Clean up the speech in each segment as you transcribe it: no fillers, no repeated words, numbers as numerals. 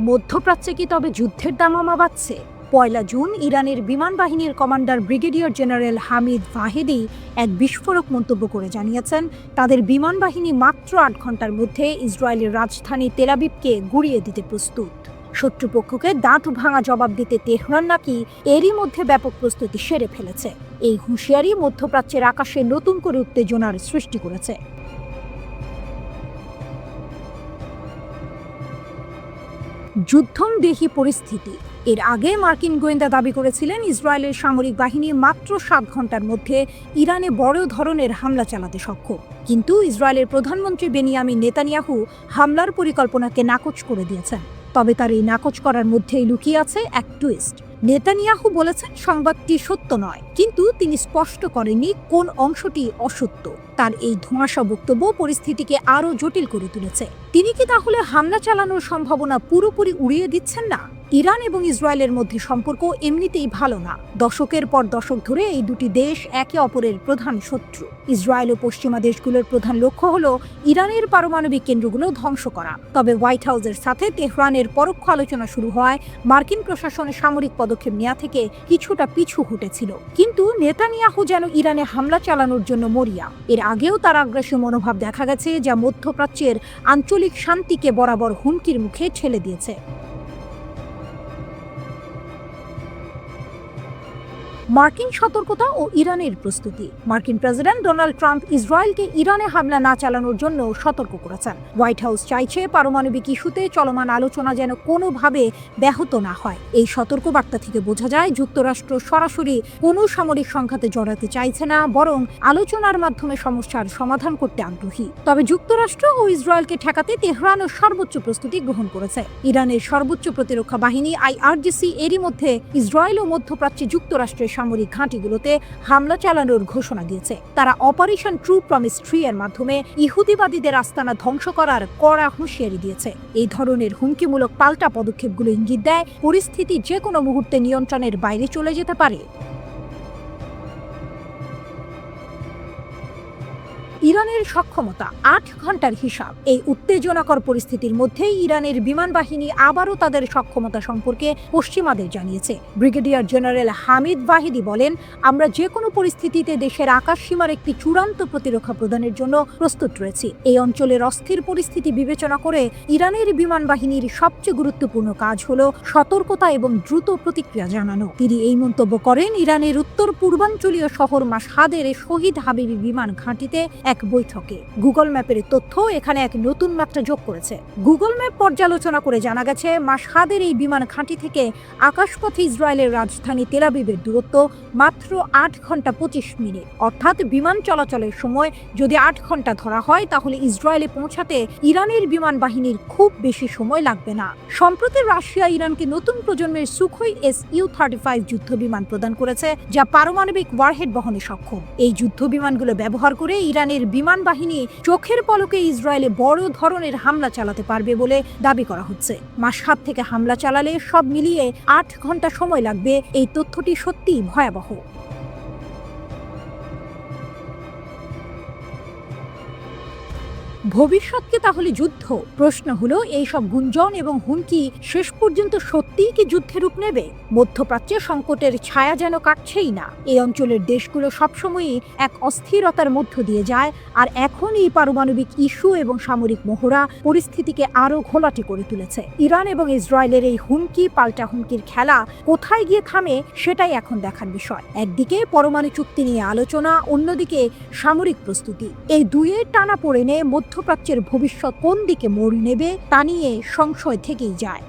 মধ্যপ্রাচ্যে কি তবে যুদ্ধের দামামা বাজছে? ১ জুন ইরানের বিমান বাহিনীর কমান্ডার ব্রিগেডিয়ার জেনারেল হামিদ ভাহেদি এক বিস্ফোরক মন্তব্য করে জানিয়েছেন, তাদের বিমান বাহিনী মাত্র ৮ ঘন্টার মধ্যে ইসরায়েলের রাজধানী তেল আবিবকে গুঁড়িয়ে দিতে প্রস্তুত। শত্রুপক্ষকে দাঁত ভাঙা জবাব দিতে তেহরান নাকি এরই মধ্যে ব্যাপক প্রস্তুতি সেরে ফেলেছে। এই হুঁশিয়ারি মধ্যপ্রাচ্যের আকাশে নতুন করে উত্তেজনার সৃষ্টি করেছে। যুদ্ধমদেহী পরিস্থিতি। এর আগে মার্কিন গোয়েন্দা দাবি করেছিলেন, ইসরায়েলের সামরিক বাহিনী মাত্র ৭ ঘন্টার মধ্যে ইরানে বড় ধরনের হামলা চালাতে সক্ষম। কিন্তু ইসরায়েলের প্রধানমন্ত্রী বেনিয়ামিন নেতানিয়াহু হামলার পরিকল্পনাকে নাকচ করে দিয়েছেন। তবে তার এই নাকচ করার মধ্যেই লুকিয়ে আছে এক টুইস্ট। নেতানিয়াহু বলেছেন সংবাদটি সত্য নয়, কিন্তু তিনি স্পষ্ট করেননি কোন অংশটি অসত্য। তার এই ধোঁয়াশা বক্তব্য পরিস্থিতিকে আরও জটিল করে তুলেছে। তিনি কি তাহলে হামলা চালানোর সম্ভাবনা পুরোপুরি উড়িয়ে দিচ্ছেন না? ইরান এবং ইসরায়েলের মধ্যে সম্পর্ক এমনিতেই ভালো না। দশকের পর দশক ধরে এই দুটি দেশ একে অপরের প্রধান শত্রু। ইসরায়েল ও পশ্চিমা দেশগুলোর প্রধান লক্ষ্য হল ইরানের পারমাণবিক কেন্দ্রগুলো ধ্বংস করা। তবে হোয়াইট হাউসের সাথে তেহরানের পরোক্ষ আলোচনা শুরু হয় মার্কিন প্রশাসনের সামরিক পদক্ষেপ নেওয়া থেকে কিছুটা পিছু হটেছিল। কিন্তু নেতানিয়াহু যেন ইরানে হামলা চালানোর জন্য মরিয়া। এর আগেও তার আগ্রাসী মনোভাব দেখা গেছে, যা মধ্যপ্রাচ্যের আঞ্চলিক শান্তিকে বরাবর হুমকির মুখে ঠেলে দিয়েছে। মার্কিন সতর্কতা ও ইরানের প্রস্তুতি। মার্কিন প্রেসিডেন্ট ডোনাল্ড ট্রাম্প ইসরায়েলকে ইরানে হামলা না চালানোর জন্য সতর্ক করেছেন। হোয়াইট হাউস চাইছে পারমাণবিক ইস্যুতে চলমান আলোচনা যেন কোনোভাবে ব্যাহত না হয়। এই সতর্কবার্তা থেকে বোঝা যায়, যুক্তরাষ্ট্র সরাসরি কোনো সামরিক সংঘাতে জড়াতে চাইছে না, বরং আলোচনার মাধ্যমে সমস্যার সমাধান করতে আগ্রহী। তবে যুক্তরাষ্ট্র ও ইসরায়েলকে ঠেকাতে তেহরানও সর্বোচ্চ প্রস্তুতি গ্রহণ করেছে। ইরানের সর্বোচ্চ প্রতিরক্ষা বাহিনী IRGC এরই মধ্যে ইসরায়েল ও মধ্যপ্রাচ্যে যুক্তরাষ্ট্রের সামরিক ঘাঁটিগুলোতে হামলা চালানোর ঘোষণা দিয়েছে। তারা অপারেশন ট্রু প্রমিস 3 এর মাধ্যমে ইহুদিবাদীদের আস্তানা ধ্বংস করার কড়া হুঁশিয়ারি দিয়েছে। এই ধরনের হুমকিমূলক পাল্টা পদক্ষেপগুলো ইঙ্গিত দেয় পরিস্থিতি যে কোনো মুহূর্তে নিয়ন্ত্রণের বাইরে চলে যেতে পারে। ইরানের সক্ষমতা ৮ ঘন্টার হিসাব। এই উত্তেজনাকর পরিস্থিতির মধ্যেই ইরানের বিমান বাহিনী আবারও তাদের সক্ষমতা সম্পর্কে পশ্চিমাদের জানিয়েছে। ব্রিগেডিয়ার জেনারেল হামিদ ভাহেদি বলেন, আমরা যে কোনো পরিস্থিতিতে দেশের আকাশ সীমার একটি চূড়ান্ত প্রতিরক্ষা প্রদানের জন্য প্রস্তুত রয়েছি। এই অঞ্চলের অস্থির পরিস্থিতি বিবেচনা করে ইরানের বিমান বাহিনীর সবচেয়ে গুরুত্বপূর্ণ কাজ হলো সতর্কতা এবং দ্রুত প্রতিক্রিয়া জানানো। তিনি এই মন্তব্য করেন ইরানের উত্তর পূর্বাঞ্চলীয় শহর মাশহাদের শহীদ হাবিবি বিমান ঘাঁটিতে এক বৈঠকে। গুগল ম্যাপের তথ্য এখানে এক নতুন মাত্রা যোগ করেছে। গুগল ম্যাপ পর্যালোচনা করে জানা গেছে, মাশহাদের এই বিমান ঘাঁটি থেকে আকাশপথে ইসরায়েলের রাজধানী তেল আবিবের দূরত্ব মাত্র ৮ ঘন্টা ২৫ মিনিট। অর্থাৎ বিমান চলাচলের সময় যদি ৮ ঘন্টা ধরা হয়, তাহলে ইসরায়েলে পৌঁছাতে ইরানের বিমান বাহিনীর খুব বেশি সময় লাগবে না। সম্প্রতি রাশিয়া ইরানকে নতুন প্রজন্মের সুখোই Su-35 যুদ্ধ বিমান প্রদান করেছে, যা পারমাণবিক ওয়ারহেড বহনে সক্ষম। এই যুদ্ধ বিমানগুলো ব্যবহার করে ইরানের বিমান বাহিনী চোখের পলকে ইসরায়েলে বড় ধরনের হামলা চালাতে পারবে বলে দাবি করা হচ্ছে। মাশহাদ থেকে হামলা চালালে সব মিলিয়ে ৮ ঘন্টা সময় লাগবে। এই তথ্যটি সত্যিই ভয়াবহ। ভবিষ্যৎকে তাহলে যুদ্ধ? প্রশ্ন হলো, এই সব গুঞ্জন এবং হুমকি শেষ পর্যন্ত সত্যিই কি যুদ্ধে রূপ নেবে? মধ্যপ্রাচ্যে সংকটের ছায়া যেন কাটছেই না। এই অঞ্চলের দেশগুলো সবসময়ই এক অস্থিরতার মধ্য দিয়ে যায়, আর এখন এই পারমাণবিক ইস্যু এবং সামরিক মহড়া পরিস্থিতিকে আরও ঘোলাটে করে তুলেছে। ইরান এবং ইসরায়েলের এই হুমকি পাল্টা হুমকির খেলা কোথায় গিয়ে থামে, সেটাই এখন দেখার বিষয়। একদিকে পরমাণু চুক্তি নিয়ে আলোচনা, অন্যদিকে সামরিক প্রস্তুতি। এই দুইয়ের টানাপোড়েনে মধ্যপ্রাচ্যের ভবিষ্যৎ কোন দিকে মোড় নেবে তা নিয়ে সংশয় থেকেই যায়।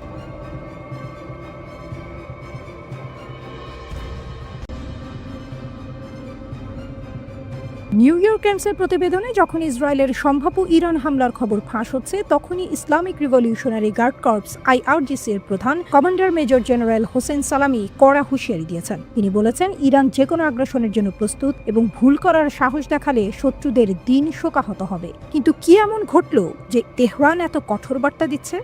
নিউ ইয়র্ক টাইমসের প্রতিবেদনে যখন ইসরায়েলের সম্ভাব্য ইরান হামলার খবর ফাঁস হচ্ছে, তখনই Islamic Revolutionary Guard Corps IRGC এর প্রধান কমান্ডার মেজর জেনারেল হোসেন সালামি কড়া হুঁশিয়ারি দিয়েছেন। তিনি বলেছেন, ইরান যে কোনো আগ্রাসনের জন্য প্রস্তুত এবং ভুল করার সাহস দেখালে শত্রুদের দিন শোকাহত হবে। কিন্তু কি এমন ঘটল যে তেহরান এত কঠোর বার্তা দিচ্ছে?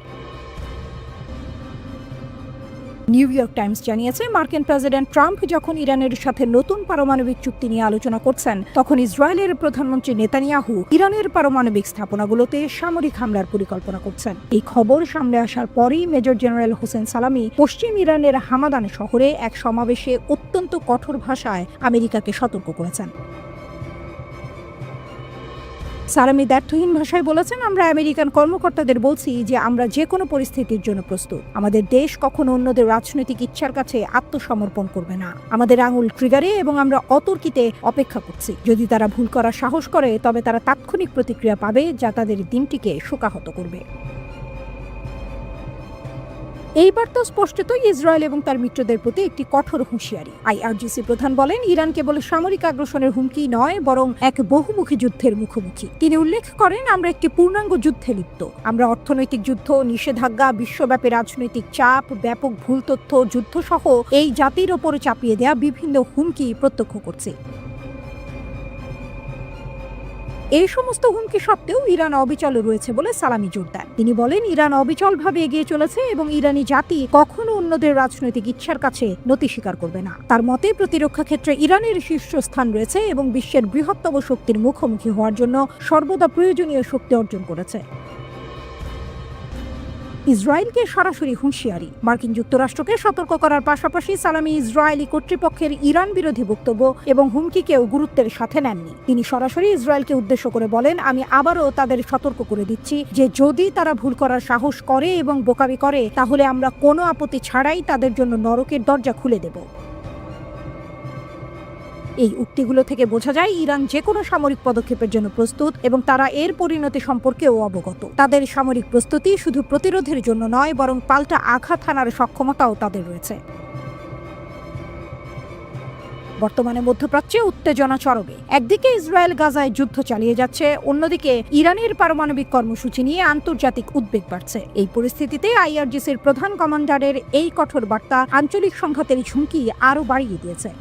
নিউ ইয়র্ক টাইমস জানিয়েছে, মার্কিন প্রেসিডেন্ট ট্রাম্প যখন ইরানের সাথে নতুন পারমাণবিক চুক্তি নিয়ে আলোচনা করছেন, তখন ইসরায়েলের প্রধানমন্ত্রী নেতানিয়াহু ইরানের পারমাণবিক স্থাপনাগুলোতে সামরিক হামলার পরিকল্পনা করছেন। এই খবর সামনে আসার পরই মেজর জেনারেল হোসেন সালামি পশ্চিম ইরানের হামাদান শহরে এক সমাবেশে অত্যন্ত কঠোর ভাষায় আমেরিকাকে সতর্ক করেছেন। সালামি দ্ব্যর্থহীন ভাষায় বলেছেন, আমরা আমেরিকান কর্মকর্তাদের বলছি যে আমরা যে কোনো পরিস্থিতির জন্য প্রস্তুত। আমাদের দেশ কখনো অন্যদের রাজনৈতিক ইচ্ছার কাছে আত্মসমর্পণ করবে না। আমাদের আঙুল ট্রিগারে এবং আমরা অতর্কিতে অপেক্ষা করছি। যদি তারা ভুল করার সাহস করে, তবে তারা তাৎক্ষণিক প্রতিক্রিয়া পাবে, যা তাদের দিনটিকে শোকাহত করবে। এই বার্তা স্পষ্টতই ইসরায়েল এবং তার মিত্রদের প্রতি একটি কঠোর হুঁশিয়ারি। আইআরজিসি প্রধান বলেন, ইরান কেবল সামরিক আগ্রাসনের হুমকি নয়, বরং এক বহুমুখী যুদ্ধের মুখোমুখি। তিনি উল্লেখ করেন, আমরা একটি পূর্ণাঙ্গ যুদ্ধে লিপ্ত। আমরা অর্থনৈতিক যুদ্ধ, নিষেধাজ্ঞা, বিশ্বব্যাপী রাজনৈতিক চাপ, ব্যাপক ভুল তথ্য, যুদ্ধসহ এই জাতির ওপরে চাপিয়ে দেয়া বিভিন্ন হুমকি প্রত্যক্ষ করছি। এই সমস্ত হুমকি সত্ত্বেও ইরান অবিচল রয়েছে বলে সালামি জোর দেন। তিনি বলেন, ইরান অবিচলভাবে এগিয়ে চলেছে এবং ইরানি জাতি কখনো অন্যদের রাজনৈতিক ইচ্ছার কাছে নতি স্বীকার করবে না। তার মতে, প্রতিরক্ষা ক্ষেত্রে ইরানের শীর্ষস্থান রয়েছে এবং বিশ্বের বৃহত্তম শক্তির মুখোমুখি হওয়ার জন্য সর্বদা প্রয়োজনীয় শক্তি অর্জন করেছে। ইসরায়েলকে সরাসরি হুঁশিয়ারি। মার্কিন যুক্তরাষ্ট্রকে সতর্ক করার পাশাপাশি সালামি ইসরায়েলি কর্তৃপক্ষের ইরান বিরোধী বক্তব্য এবং হুমকিকেও গুরুত্বের সাথে নেননি। তিনি সরাসরি ইসরায়েলকে উদ্দেশ্য করে বলেন, আমি আবারও তাদের সতর্ক করে দিচ্ছি যে যদি তারা ভুল করার সাহস করে এবং বোকামি করে, তাহলে আমরা কোনো আপত্তি ছাড়াই তাদের জন্য নরকের দরজা খুলে দেব। এই উক্তিগুলো থেকে বোঝা যায়, ইরান যে কোনো সামরিক পদক্ষেপের জন্য প্রস্তুত এবং তারা এর পরিণতি সম্পর্কেও অবগত। তাদের সামরিক প্রস্তুতি শুধু প্রতিরোধের জন্য নয়, বরং পাল্টা আঘাত হানার সক্ষমতাও তাদের রয়েছে। বর্তমানে মধ্যপ্রাচ্যে উত্তেজনা চরমে। একদিকে ইসরায়েল গাজায় যুদ্ধ চালিয়ে যাচ্ছে, অন্যদিকে ইরানের পারমাণবিক কর্মসূচি নিয়ে আন্তর্জাতিক উদ্বেগ বাড়ছে। এই পরিস্থিতিতে আইআরজিসির প্রধান কমান্ডারের এই কঠোর বার্তা আঞ্চলিক সংঘাতের ঝুঁকি আরও বাড়িয়ে দিয়েছে।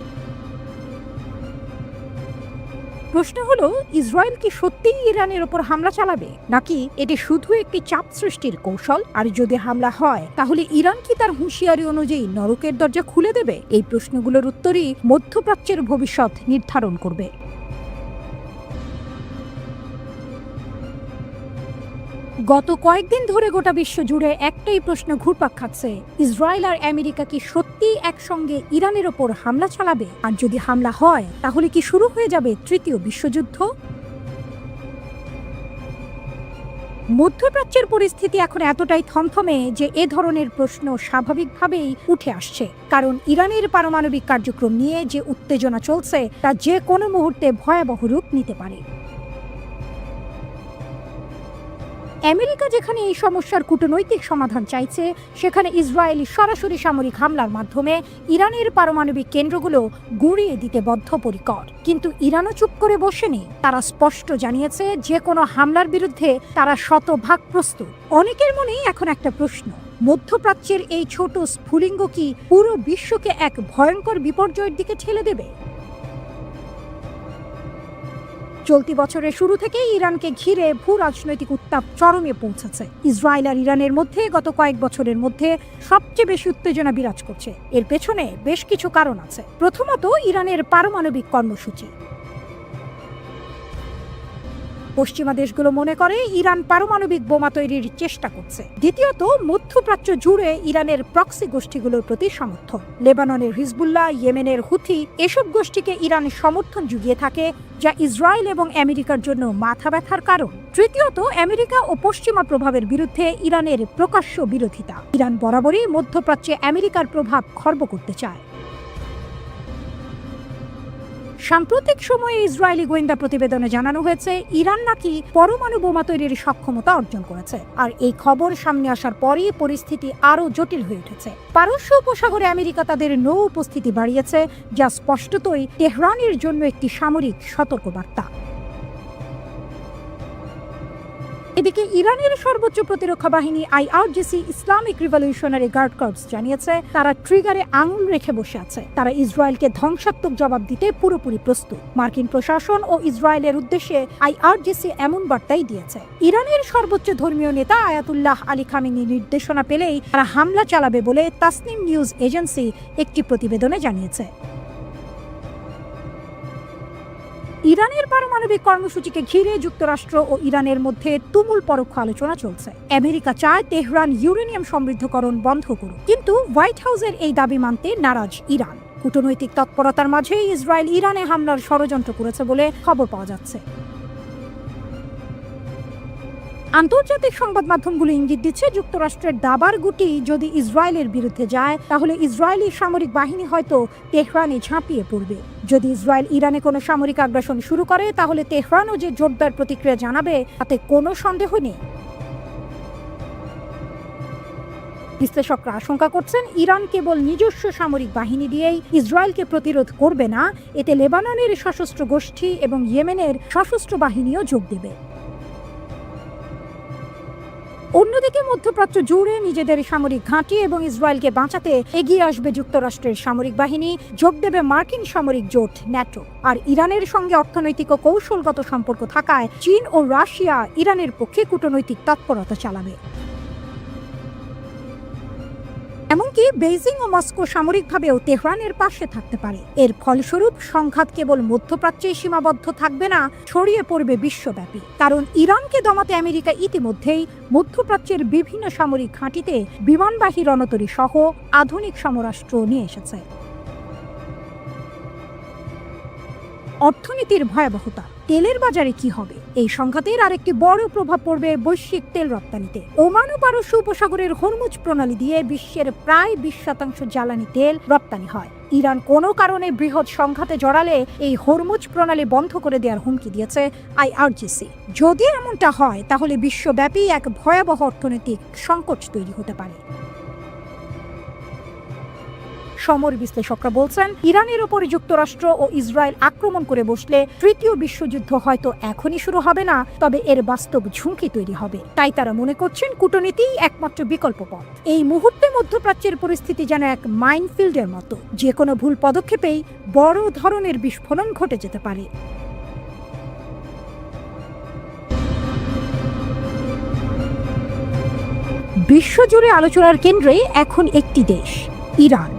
প্রশ্ন হলো, ইসরায়েল কি সত্যিই ইরানের ওপর হামলা চালাবে, নাকি এটি শুধু একটি চাপ সৃষ্টির কৌশল? আর যদি হামলা হয়, তাহলে ইরান কি তার হুঁশিয়ারি অনুযায়ী নরকের দরজা খুলে দেবে? এই প্রশ্নগুলোর উত্তরই মধ্যপ্রাচ্যের ভবিষ্যৎ নির্ধারণ করবে। গত কয়েকদিন ধরে গোটা বিশ্ব জুড়ে একটাই প্রশ্ন ঘুরপাক খাচ্ছে, ইসরায়েল আর আমেরিকা কি সত্যি একসঙ্গে ইরানের ওপর হামলা চালাবে? আর যদি হামলা হয়, তাহলে কি শুরু হয়ে যাবে তৃতীয় বিশ্বযুদ্ধ? মধ্যপ্রাচ্যের পরিস্থিতি এখন এতটাই থমথমে যে এ ধরনের প্রশ্ন স্বাভাবিকভাবেই উঠে আসছে, কারণ ইরানের পারমাণবিক কার্যক্রম নিয়ে যে উত্তেজনা চলছে তা যে কোনো মুহূর্তে ভয়াবহ রূপ নিতে পারে। আমেরিকা যেখানে এই সমস্যার কূটনৈতিক সমাধান চাইছে, সেখানে ইসরায়েল সরাসরি সামরিক হামলার মাধ্যমে ইরানের পারমাণবিক কেন্দ্রগুলো গুঁড়িয়ে দিতে বদ্ধপরিকর। কিন্তু ইরানও চুপ করে বসেনি। তারা স্পষ্ট জানিয়েছে যে কোনো হামলার বিরুদ্ধে তারা শতভাগ প্রস্তুত। অনেকের মনেই এখন একটা প্রশ্ন, মধ্যপ্রাচ্যের এই ছোট স্ফুলিঙ্গ কি পুরো বিশ্বকে এক ভয়ঙ্কর বিপর্যয়ের দিকে ঠেলে দেবে? চলতি বছরের শুরু থেকে ইরানকে ঘিরে ভূ রাজনৈতিক উত্তাপ চরমে পৌঁছেছে। ইসরায়েল আর ইরানের মধ্যে গত কয়েক বছরের মধ্যে সবচেয়ে বেশি উত্তেজনা বিরাজ করছে। এর পেছনে বেশ কিছু কারণ আছে। প্রথমত, ইরানের পারমাণবিক কর্মসূচি। পশ্চিমা দেশগুলো মনে করে ইরান পারমাণবিক বোমা তৈরির চেষ্টা করছে। দ্বিতীয়ত, মধ্যপ্রাচ্য জুড়ে ইরানের প্রক্সি গোষ্ঠীগুলোর প্রতি সমর্থন। লেবাননের হিজবুল্লাহ, ইয়েমেনের হুথি, এসব গোষ্ঠীকে ইরান সমর্থন জুগিয়ে থাকে, যা ইসরায়েল এবং আমেরিকার জন্য মাথা ব্যথার কারণ। তৃতীয়ত, আমেরিকা ও পশ্চিমা প্রভাবের বিরুদ্ধে ইরানের প্রকাশ্য বিরোধিতা। ইরান বরাবরই মধ্যপ্রাচ্যে আমেরিকার প্রভাব খর্ব করতে চায়। সাম্প্রতিক সময়ে ইসরায়েলি গোয়েন্দা প্রতিবেদনে জানানো হয়েছে, ইরান নাকি পরমাণু বোমা তৈরির সক্ষমতা অর্জন করেছে। আর এই খবর সামনে আসার পরই পরিস্থিতি আরও জটিল হয়ে উঠেছে। পারস্য উপসাগরে আমেরিকা তাদের নৌ উপস্থিতি বাড়িয়েছে, যা স্পষ্টতই তেহরানের জন্য একটি সামরিক সতর্কবার্তা। এদিকে ইরানের সর্বোচ্চ প্রতিরক্ষা বাহিনী IRGC Islamic Revolutionary Guard Corps জানিয়েছে তারা ট্রিগারে আঙুল রেখে বসে আছে। তারা ইসরায়েলকে ধ্বংসাত্মক জবাব দিতে পুরোপুরি প্রস্তুত। মার্কিন প্রশাসন ও ইসরায়েলের উদ্দেশ্যে আইআরজিসি এমন বার্তাই দিয়েছে। ইরানের সর্বোচ্চ ধর্মীয় নেতা আয়াতুল্লাহ আলী খামেনি নির্দেশনা পেলেই তারা হামলা চালাবে বলে তাসনিম নিউজ এজেন্সি একটি প্রতিবেদনে জানিয়েছে। ইরানের পারমাণবিক কর্মসূচিকে ঘিরে যুক্তরাষ্ট্র ও ইরানের মধ্যে তুমুল পরোক্ষ আলোচনা চলছে। আমেরিকা চায় তেহরান ইউরেনিয়াম সমৃদ্ধকরণ বন্ধ করুক, কিন্তু হোয়াইট হাউসের এই দাবি মানতে নারাজ ইরান। কূটনৈতিক তৎপরতার মাঝেই ইসরায়েল ইরানে হামলার ষড়যন্ত্র করেছে বলে খবর পাওয়া যাচ্ছে। আন্তর্জাতিক সংবাদ মাধ্যমগুলো ইঙ্গিত দিচ্ছে যুক্তরাষ্ট্রের দাবার গুটি যদি ইসরায়েলের বিরুদ্ধে যায় তাহলে ইসরায়েলি সামরিক বাহিনী হয়তো তেহরানে ঝাঁপিয়ে পড়বে। যদি ইসরায়েল ইরানে কোনো সামরিক আগ্রাসন শুরু করে তাহলে তেহরানও যে জোরদার প্রতিক্রিয়া জানাবে তাতে কোনো সন্দেহ নেই। বিশ্লেষকরা আশঙ্কা করছেন ইরান কেবল নিজস্ব সামরিক বাহিনী দিয়েই ইসরায়েলকে প্রতিরোধ করবে না, এতে লেবাননের সশস্ত্র গোষ্ঠী এবং ইয়েমেনের সশস্ত্র বাহিনীও যোগ দেবে। অন্যদিকে মধ্যপ্রাচ্য জুড়ে নিজেদের সামরিক ঘাঁটি এবং ইসরায়েলকে বাঁচাতে এগিয়ে আসবে যুক্তরাষ্ট্রের সামরিক বাহিনী, যোগ দেবে মার্কিন সামরিক জোট ন্যাটো। আর ইরানের সঙ্গে অর্থনৈতিক ও কৌশলগত সম্পর্ক থাকায় চীন ও রাশিয়া ইরানের পক্ষে কূটনৈতিক তৎপরতা চালাবে। এমনকি বেইজিং ও মস্কো সামরিকভাবেও তেহরানের পাশে থাকতে পারে। এর ফলস্বরূপ সংঘাত কেবল মধ্যপ্রাচ্যে সীমাবদ্ধ থাকবে না, ছড়িয়ে পড়বে বিশ্বব্যাপী। কারণ ইরানকে দমাতে আমেরিকা ইতিমধ্যেই মধ্যপ্রাচ্যের বিভিন্ন সামরিক ঘাঁটিতে বিমানবাহী রণতরী সহ আধুনিক সমরাস্ত্র নিয়ে এসেছে। অর্থনীতির ভয়াবহতা, তেলের বাজারে কি হবে? এই সংঘাতের আরেকটি বড় প্রভাব পড়বে বৈশ্বিক তেল রপ্তানিতে। ওমান ও পারস্য উপসাগরের হরমুজ প্রণালী দিয়ে বিশ্বের প্রায় 20% জ্বালানি তেল রপ্তানি হয়। ইরান কোনো কারণে বৃহৎ সংঘাতে জড়ালে এই হরমুজ প্রণালী বন্ধ করে দেওয়ার হুমকি দিয়েছে আইআরজিসি। যদি এমনটা হয় তাহলে বিশ্বব্যাপী এক ভয়াবহ অর্থনৈতিক সংকট তৈরি হতে পারে। সমর বিশ্লেষকরা বলছেন ইরানের ওপর যুক্তরাষ্ট্র ও ইসরায়েল আক্রমণ করে বসলে তৃতীয় বিশ্বযুদ্ধ হয়তো এখনই শুরু হবে না, তবে এর বাস্তব ঝুঁকি তৈরি হবে। তাই তারা মনে করছেন কূটনীতিই একমাত্র বিকল্প পথ। এই মুহূর্তে মধ্যপ্রাচ্যের পরিস্থিতি যেন এক মাইনফিল্ডের মতো, যে কোনো ভুল পদক্ষেপেই বড় ধরনের বিস্ফোরণ ঘটে যেতে পারে। বিশ্বজুড়ে আলোচনার কেন্দ্রে এখন একটি দেশ, ইরান।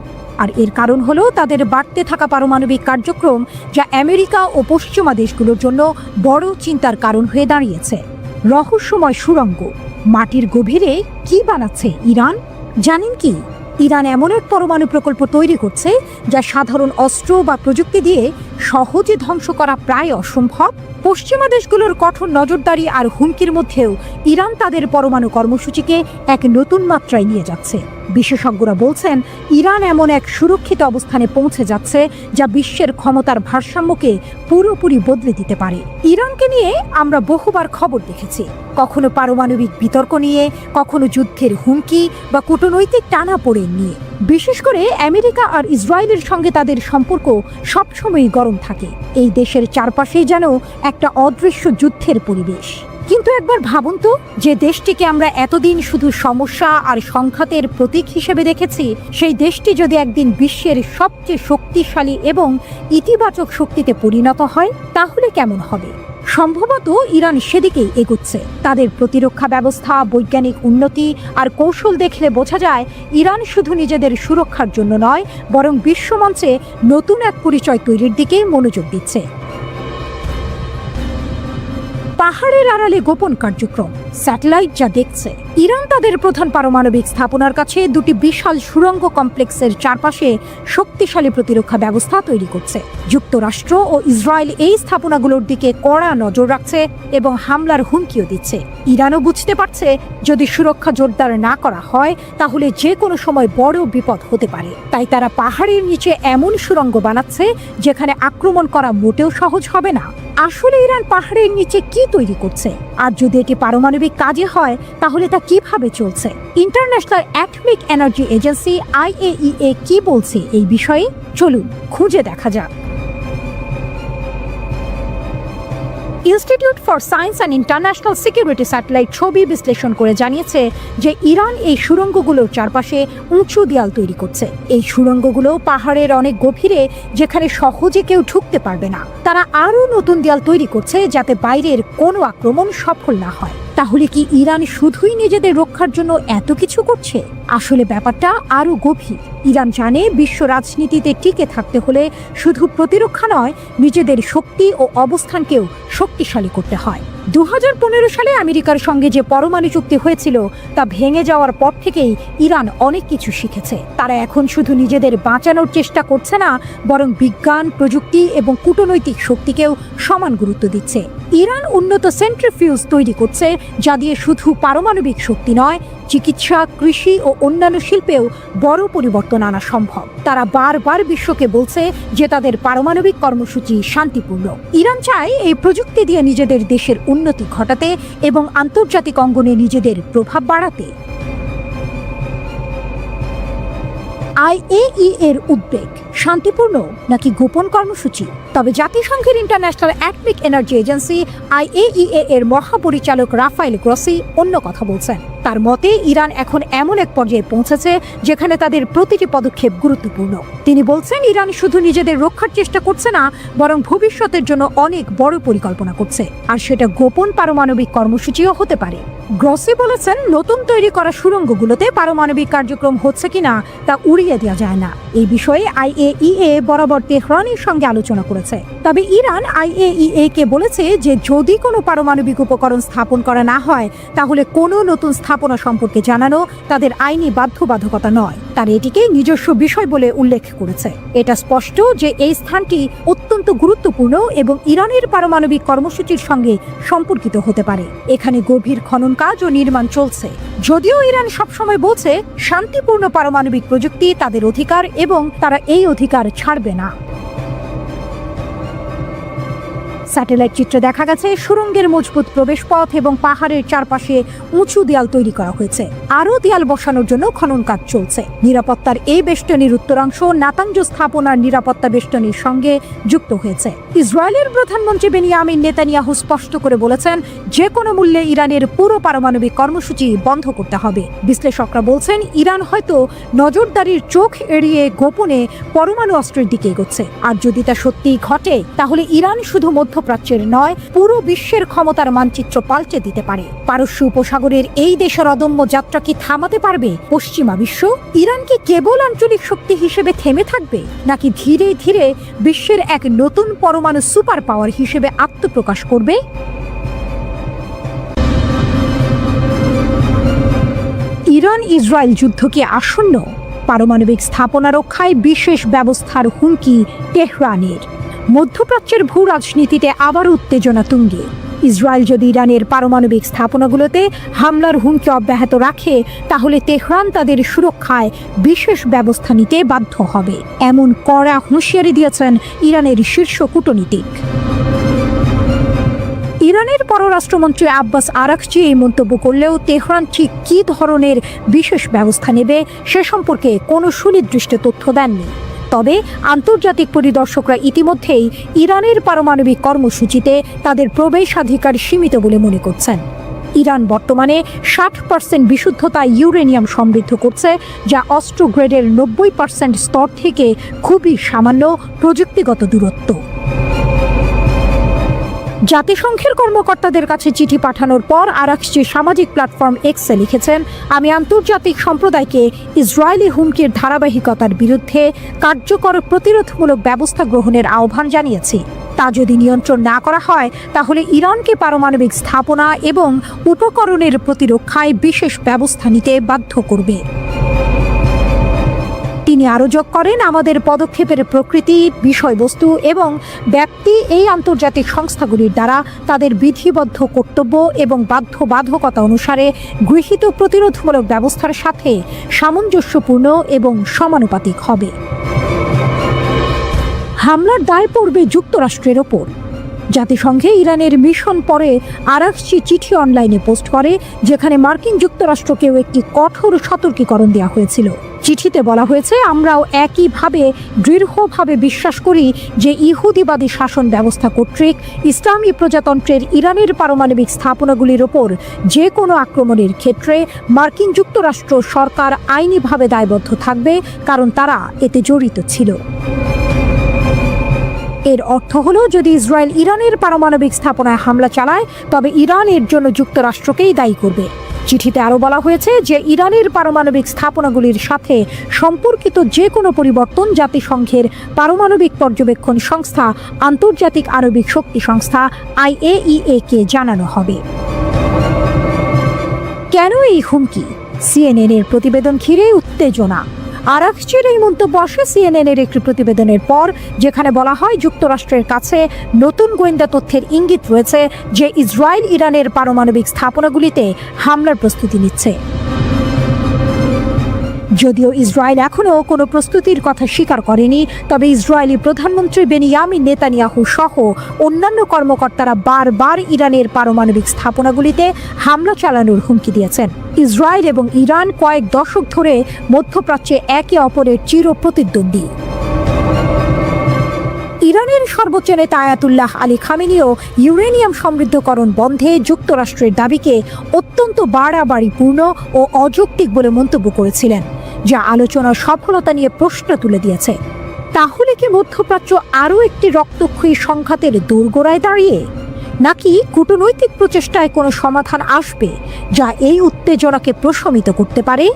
আর এর কারণ হলো তাদের বাড়তে থাকা পারমাণবিক কার্যক্রম, যা আমেরিকা ও পশ্চিমা দেশগুলোর জন্য বড় চিন্তার কারণ হয়ে দাঁড়িয়েছে। রহস্যময় সুড়ঙ্গ, মাটির গভীরে কি বানাচ্ছে ইরান? জানেন কি, ইরান এমন এক পরমাণু প্রকল্প তৈরি করছে যা সাধারণ অস্ত্র বা প্রযুক্তি দিয়ে সহজে ধ্বংস করা প্রায় অসম্ভব। পশ্চিমা দেশগুলোর কঠোর নজরদারি আর হুমকির মধ্যেও ইরান তাদের পরমাণু কর্মসূচিকে এক নতুন মাত্রায় নিয়ে যাচ্ছে। বিশেষজ্ঞরা বলছেন ইরান এমন এক সুরক্ষিত অবস্থানে পৌঁছে যাচ্ছে যা বিশ্বের ক্ষমতার ভারসাম্যকে পুরোপুরি বদলে দিতে পারে। ইরানকে নিয়ে আমরা বহুবার খবর দেখেছি, কখনো পারমাণবিক বিতর্ক নিয়ে, কখনো যুদ্ধের হুমকি বা কূটনৈতিক টানাপোড়েন নিয়ে। বিশেষ করে আমেরিকা আর ইসরায়েলের সঙ্গে তাদের সম্পর্ক সবসময়ই গরম থাকে। এই দেশের চারপাশেই যেন একটা অদৃশ্য যুদ্ধের পরিবেশ। কিন্তু একবার ভাবুন তো, যে দেশটিকে আমরা এতদিন শুধু সমস্যা আর সংঘাতের প্রতীক হিসেবে দেখেছি, সেই দেশটি যদি একদিন বিশ্বের সবচেয়ে শক্তিশালী এবং ইতিবাচক শক্তিতে পরিণত হয় তাহলে কেমন হবে? সম্ভবত ইরান সেদিকেই এগোচ্ছে। তাদের প্রতিরক্ষা ব্যবস্থা, বৈজ্ঞানিক উন্নতি আর কৌশল দেখলে বোঝা যায় ইরান শুধু নিজেদের সুরক্ষার জন্য নয়, বরং বিশ্বমঞ্চে নতুন এক পরিচয় তৈরির দিকে মনোযোগ দিচ্ছে। পাহাড়ের আড়ালে গোপন কার্যক্রম, স্যাটেলাইট যা দেখছে। ইরান তাদের প্রধান পারমাণবিক স্থাপনার কাছে দুটি বিশাল সুড়ঙ্গ কমপ্লেক্সের চারপাশে শক্তিশালী প্রতিরক্ষা ব্যবস্থা তৈরি করছে। যুক্তরাষ্ট্র ও ইসরায়েল এই স্থাপনাগুলোর দিকে কড়া নজর রাখছে এবং হামলার হুমকিও দিচ্ছে। ইরানও বুঝতে পারছে যদি সুরক্ষা জোরদার না করা হয় তাহলে যে কোনো সময় বড় বিপদ হতে পারে। তাই তারা পাহাড়ের নিচে এমন সুড়ঙ্গ বানাচ্ছে যেখানে আক্রমণ করা মোটেও সহজ হবে না। আসলে ইরান পাহাড়ের নিচে কি তৈরি করছে, আর যদি এটি পারমাণবিক কাজে হয় তাহলে তা কিভাবে চলছে? International atomic energy agency IAEA কি বলছে এই বিষয়ে, চলুন খুঁজে দেখা যাক। Institute for science and international security satellite ছবি বিশ্লেষণ করে জানিয়েছে যে ইরান এই সুড়ঙ্গগুলোর চারপাশে উঁচু দেয়াল তৈরি করছে। এই সুড়ঙ্গগুলো পাহাড়ের অনেক গভীরে, যেখানে সহজে কেউ ঢুকতে পারবে না। তারা আরও নতুন দেয়াল তৈরি করছে যাতে বাইরের কোনো আক্রমণ সফল না হয়। তাহলে কি ইরান শুধুই নিজেদের রক্ষার জন্য এত কিছু করছে? আসলে ব্যাপারটা আরও গভীর। ইরান জানে বিশ্ব রাজনীতিতে টিকে থাকতে হলে শুধু প্রতিরক্ষা নয়, নিজেদের শক্তি ও অবস্থানকেও শক্তিশালী করতে হয়। 2015 সালে আমেরিকার সঙ্গে যে পরমাণু চুক্তি হয়েছিল তা ভেঙে যাওয়ার পর থেকেই ইরান অনেক কিছু শিখেছে। তারা এখন শুধু নিজেদের বাঁচানোর চেষ্টা করছে না, বরং বিজ্ঞান, প্রযুক্তি এবং কূটনৈতিক শক্তিকেও সমান গুরুত্ব দিচ্ছে। ইরান উন্নত সেন্ট্রিফিউজ তৈরি করছে, যা দিয়ে শুধু পারমাণবিক শক্তি নয়, চিকিৎসা, কৃষি ও অন্যান্য শিল্পেও বড় পরিবর্তন আনা সম্ভব। তারা বারবার বিশ্বকে বলছে যে তাদের পারমাণবিক কর্মসূচি শান্তিপূর্ণ। ইরান চায় এই প্রযুক্তি দিয়ে নিজেদের দেশের উন্নতি ঘটাতে এবং আন্তর্জাতিক অঙ্গনে নিজেদের প্রভাব বাড়াতে। IAEA এর উদ্বেগ শান্তিপূর্ণ নাকি গোপন কর্মসূচি? তবে জাতিসংঘের international atomic energy agency IAEA এর মহাপরিচালক রাফায়েল গ্রসি অন্য কথা বলছেন। তার মতে ইরান এখন এমন এক পর্যায়ে পৌঁছেছে যেখানে তাদের প্রতিটি পদক্ষেপ গুরুত্বপূর্ণ। তিনি বলছেন ইরান শুধু নিজেদের রক্ষার চেষ্টা করছে না, বরং ভবিষ্যতের জন্য অনেক বড় পরিকল্পনা করছে, আর সেটা গোপন পারমাণবিক কর্মসূচিও হতে পারে। গ্রসি বলেছেন নতুন তৈরি করা সুড়ঙ্গগুলোতে পারমাণবিক কার্যক্রম হচ্ছে কিনা তা উড়িয়ে দেওয়া যায় না। এই বিষয়ে IAEA বরাবর তেহরানের সঙ্গে আলোচনা করেছে। তবে ইরান IAEA কে বলেছে যে যদি কোনো পারমাণবিক উপকরণ স্থাপন করা না হয়, তাহলে কোনো নতুন স্থাপনা সম্পর্কে জানানো তাদের আইনি বাধ্যবাধকতা নয়। তারা এটিকে নিজস্ব বিষয় বলে উল্লেখ করেছে। এটা স্পষ্ট যে এই স্থানটি অত্যন্ত গুরুত্বপূর্ণ এবং ইরানের পারমাণবিক কর্মসূচির সঙ্গে সম্পর্কিত হতে পারে। এখানে গভীর খনন কাজ ও নির্মাণ চলছে। যদিও ইরান সবসময় বলছে শান্তিপূর্ণ পারমাণবিক প্রযুক্তি তাদের অধিকার এবং তারা এই অধিকার ছাড়বে না। স্যাটেলাইট চিত্রে দেখা গেছে সুড়ঙ্গের মজবুত প্রবেশপথ এবং পাহাড়ের চারপাশে উঁচু দেয়াল তৈরি করা হয়েছে। আরও দেয়াল বসানোর জন্য খনন কাজ চলছে। নিরাপত্তার এই বেষ্টনীর উত্তরাংশ নাতাঞ্জ স্থাপনার নিরাপত্তা বেষ্টনীর সঙ্গে যুক্ত হয়েছে। ইসরায়েলের প্রধানমন্ত্রী বেনিয়ামিন নেতানিয়াহু স্পষ্ট করে বলেছেন যে কোনো মূল্যে ইরানের পুরো পারমাণবিক কর্মসূচি বন্ধ করতে হবে। বিশ্লেষকরা বলছেন ইরান হয়তো নজরদারির চোখ এড়িয়ে গোপনে পরমাণু অস্ত্রের দিকে এগোচ্ছে। আর যদি তা সত্যিই ঘটে, তাহলে ইরান শুধু মধ্যপ্রাচ্যের নয়, পুরো বিশ্বের ক্ষমতার মানচিত্র পাল্টে দিতে পারে। পারস্য উপসাগরের এই দেশের অদম্য যাত্রা কি থামাতে পারবে পশ্চিমা বিশ্ব? ইরান কি কেবল আঞ্চলিক শক্তি হিসেবে থেমে থাকবে, নাকি ধীরে ধীরে বিশ্বের এক নতুন পরমাণু সুপার পাওয়ার হিসেবে আত্মপ্রকাশ করবে? ইরান ইসরায়েল যুদ্ধ কি আসন্ন? পারমাণবিক স্থাপনা রক্ষায় বিশেষ ব্যবস্থার হুমকি তেহরানের। মধ্যপ্রাচ্যের ভূ রাজনীতিতে আবার উত্তেজনা তুঙ্গে। ইসরায়েল যদি ইরানের পারমাণবিক স্থাপনাগুলোতে হামলার হুমকি অব্যাহত রাখে, তাহলে তেহরান তাদের সুরক্ষায় বিশেষ ব্যবস্থা নিতে বাধ্য হবে, এমন কড়া হুঁশিয়ারি দিয়েছেন ইরানের শীর্ষ কূটনীতিক। ইরানের পররাষ্ট্রমন্ত্রী আব্বাস আরাকচি এই মন্তব্য করলেও তেহরান ঠিক কী ধরনের বিশেষ ব্যবস্থা নেবে সে সম্পর্কে কোনো সুনির্দিষ্ট তথ্য দেননি। তবে আন্তর্জাতিক পরিদর্শকরা ইতিমধ্যেই ইরানের পারমাণবিক কর্মসূচিতে তাদের প্রবেশাধিকার সীমিত বলে মনে করছেন। ইরান বর্তমানে 60% বিশুদ্ধতায় ইউরেনিয়াম সমৃদ্ধ করছে, যা অস্ত্র গ্রেডের 90% স্তর থেকে খুবই সামান্য প্রযুক্তিগত দূরত্ব। জাতিসংঘের কর্মকর্তাদের কাছে চিঠি পাঠানোর পর আরাকচি সামাজিক প্ল্যাটফর্ম এক্সে লিখেছেন, আমি আন্তর্জাতিক সম্প্রদায়কে ইসরায়েলি হুমকির ধারাবাহিকতার বিরুদ্ধে কার্যকর প্রতিরোধমূলক ব্যবস্থা গ্রহণের আহ্বান জানিয়েছি। তা যদি নিয়ন্ত্রণ না করা হয়, তাহলে ইরানকে পারমাণবিক স্থাপনা এবং উপকরণের প্রতিরক্ষায় বিশেষ ব্যবস্থা নিতে বাধ্য করবে। তিনি আরও যোগ করেন, আমাদের পদক্ষেপের প্রকৃতি, বিষয়বস্তু এবং ব্যাপ্তি এই আন্তর্জাতিক সংস্থাগুলির দ্বারা তাদের বিধিবদ্ধ কর্তব্য এবং বাধ্যবাধকতা অনুসারে গৃহীত প্রতিরোধমূলক ব্যবস্থার সাথে সামঞ্জস্যপূর্ণ এবং সমানুপাতিক হবে। হামলার দায় পড়বে যুক্তরাষ্ট্রের ওপর। জাতিসংঘে ইরানের মিশন পরে আরাকচি চিঠি অনলাইনে পোস্ট করে, যেখানে মার্কিন যুক্তরাষ্ট্রকেও একটি কঠোর সতর্কীকরণ দেওয়া হয়েছিল। চিঠিতে বলা হয়েছে, আমরাও একইভাবে দৃঢ়ভাবে বিশ্বাস করি যে ইহুদিবাদী শাসন ব্যবস্থা কর্তৃক ইসলামী প্রজাতন্ত্রের ইরানের পারমাণবিক স্থাপনাগুলির ওপর যে কোনো আক্রমণের ক্ষেত্রে মার্কিন যুক্তরাষ্ট্র সরকার আইনিভাবে দায়বদ্ধ থাকবে, কারণ তারা এতে জড়িত ছিল। এর অর্থ হলো, যদি ইসরায়েল ইরানের পারমাণবিক স্থাপনায় হামলা চালায় তবে ইরান এর জন্য যুক্তরাষ্ট্রকেই দায়ী করবে। চিঠিতে আরও বলা হয়েছে যে ইরানের পারমাণবিক স্থাপনাগুলির সাথে সম্পর্কিত যে কোনো পরিবর্তন জাতিসংঘের পারমাণবিক পর্যবেক্ষণ সংস্থা আন্তর্জাতিক আণবিক শক্তি সংস্থা IAEA কে জানানো হবে। কেন এই হুমকি? CNN এর প্রতিবেদন ঘিরে উত্তেজনা। আরাকচির এই মন্তব্য আসে CNN এর একটি প্রতিবেদনের পর, যেখানে বলা হয় যুক্তরাষ্ট্রের কাছে নতুন গোয়েন্দা তথ্যের ইঙ্গিত রয়েছে যে ইসরায়েল ইরানের পারমাণবিক স্থাপনাগুলিতে হামলার প্রস্তুতি নিচ্ছে। যদিও ইসরায়েল এখনও কোনো প্রস্তুতির কথা স্বীকার করেনি, তবে ইসরায়েলি প্রধানমন্ত্রী বেনিয়ামিন নেতানিয়াহু সহ অন্যান্য কর্মকর্তারা বারবার ইরানের পারমাণবিক স্থাপনাগুলিতে হামলা চালানোর হুমকি দিয়েছেন। ইসরায়েল এবং ইরান কয়েক দশক ধরে মধ্যপ্রাচ্যে একে অপরের চির প্রতিদ্বন্দ্বী। ইরানের সর্বোচ্চ নেতা আয়াতুল্লাহ আলী খামেনিও ইউরেনিয়াম সমৃদ্ধকরণ বন্ধে যুক্তরাষ্ট্রের দাবিকে অত্যন্ত বাড়াবাড়িপূর্ণ ও অযৌক্তিক বলে মন্তব্য করেছিলেন, যা আলোচনার সফলতা নিয়ে প্রশ্ন তুলে দিয়েছে। তাহলে কি মধ্যপ্রাচ্য আরও একটি রক্তক্ষয়ী সংঘাতের দোরগোড়ায় দাঁড়িয়ে, নাকি কূটনৈতিক প্রচেষ্টায় কোনো সমাধান আসবে যা এই উত্তেজনাকে প্রশমিত করতে পারে?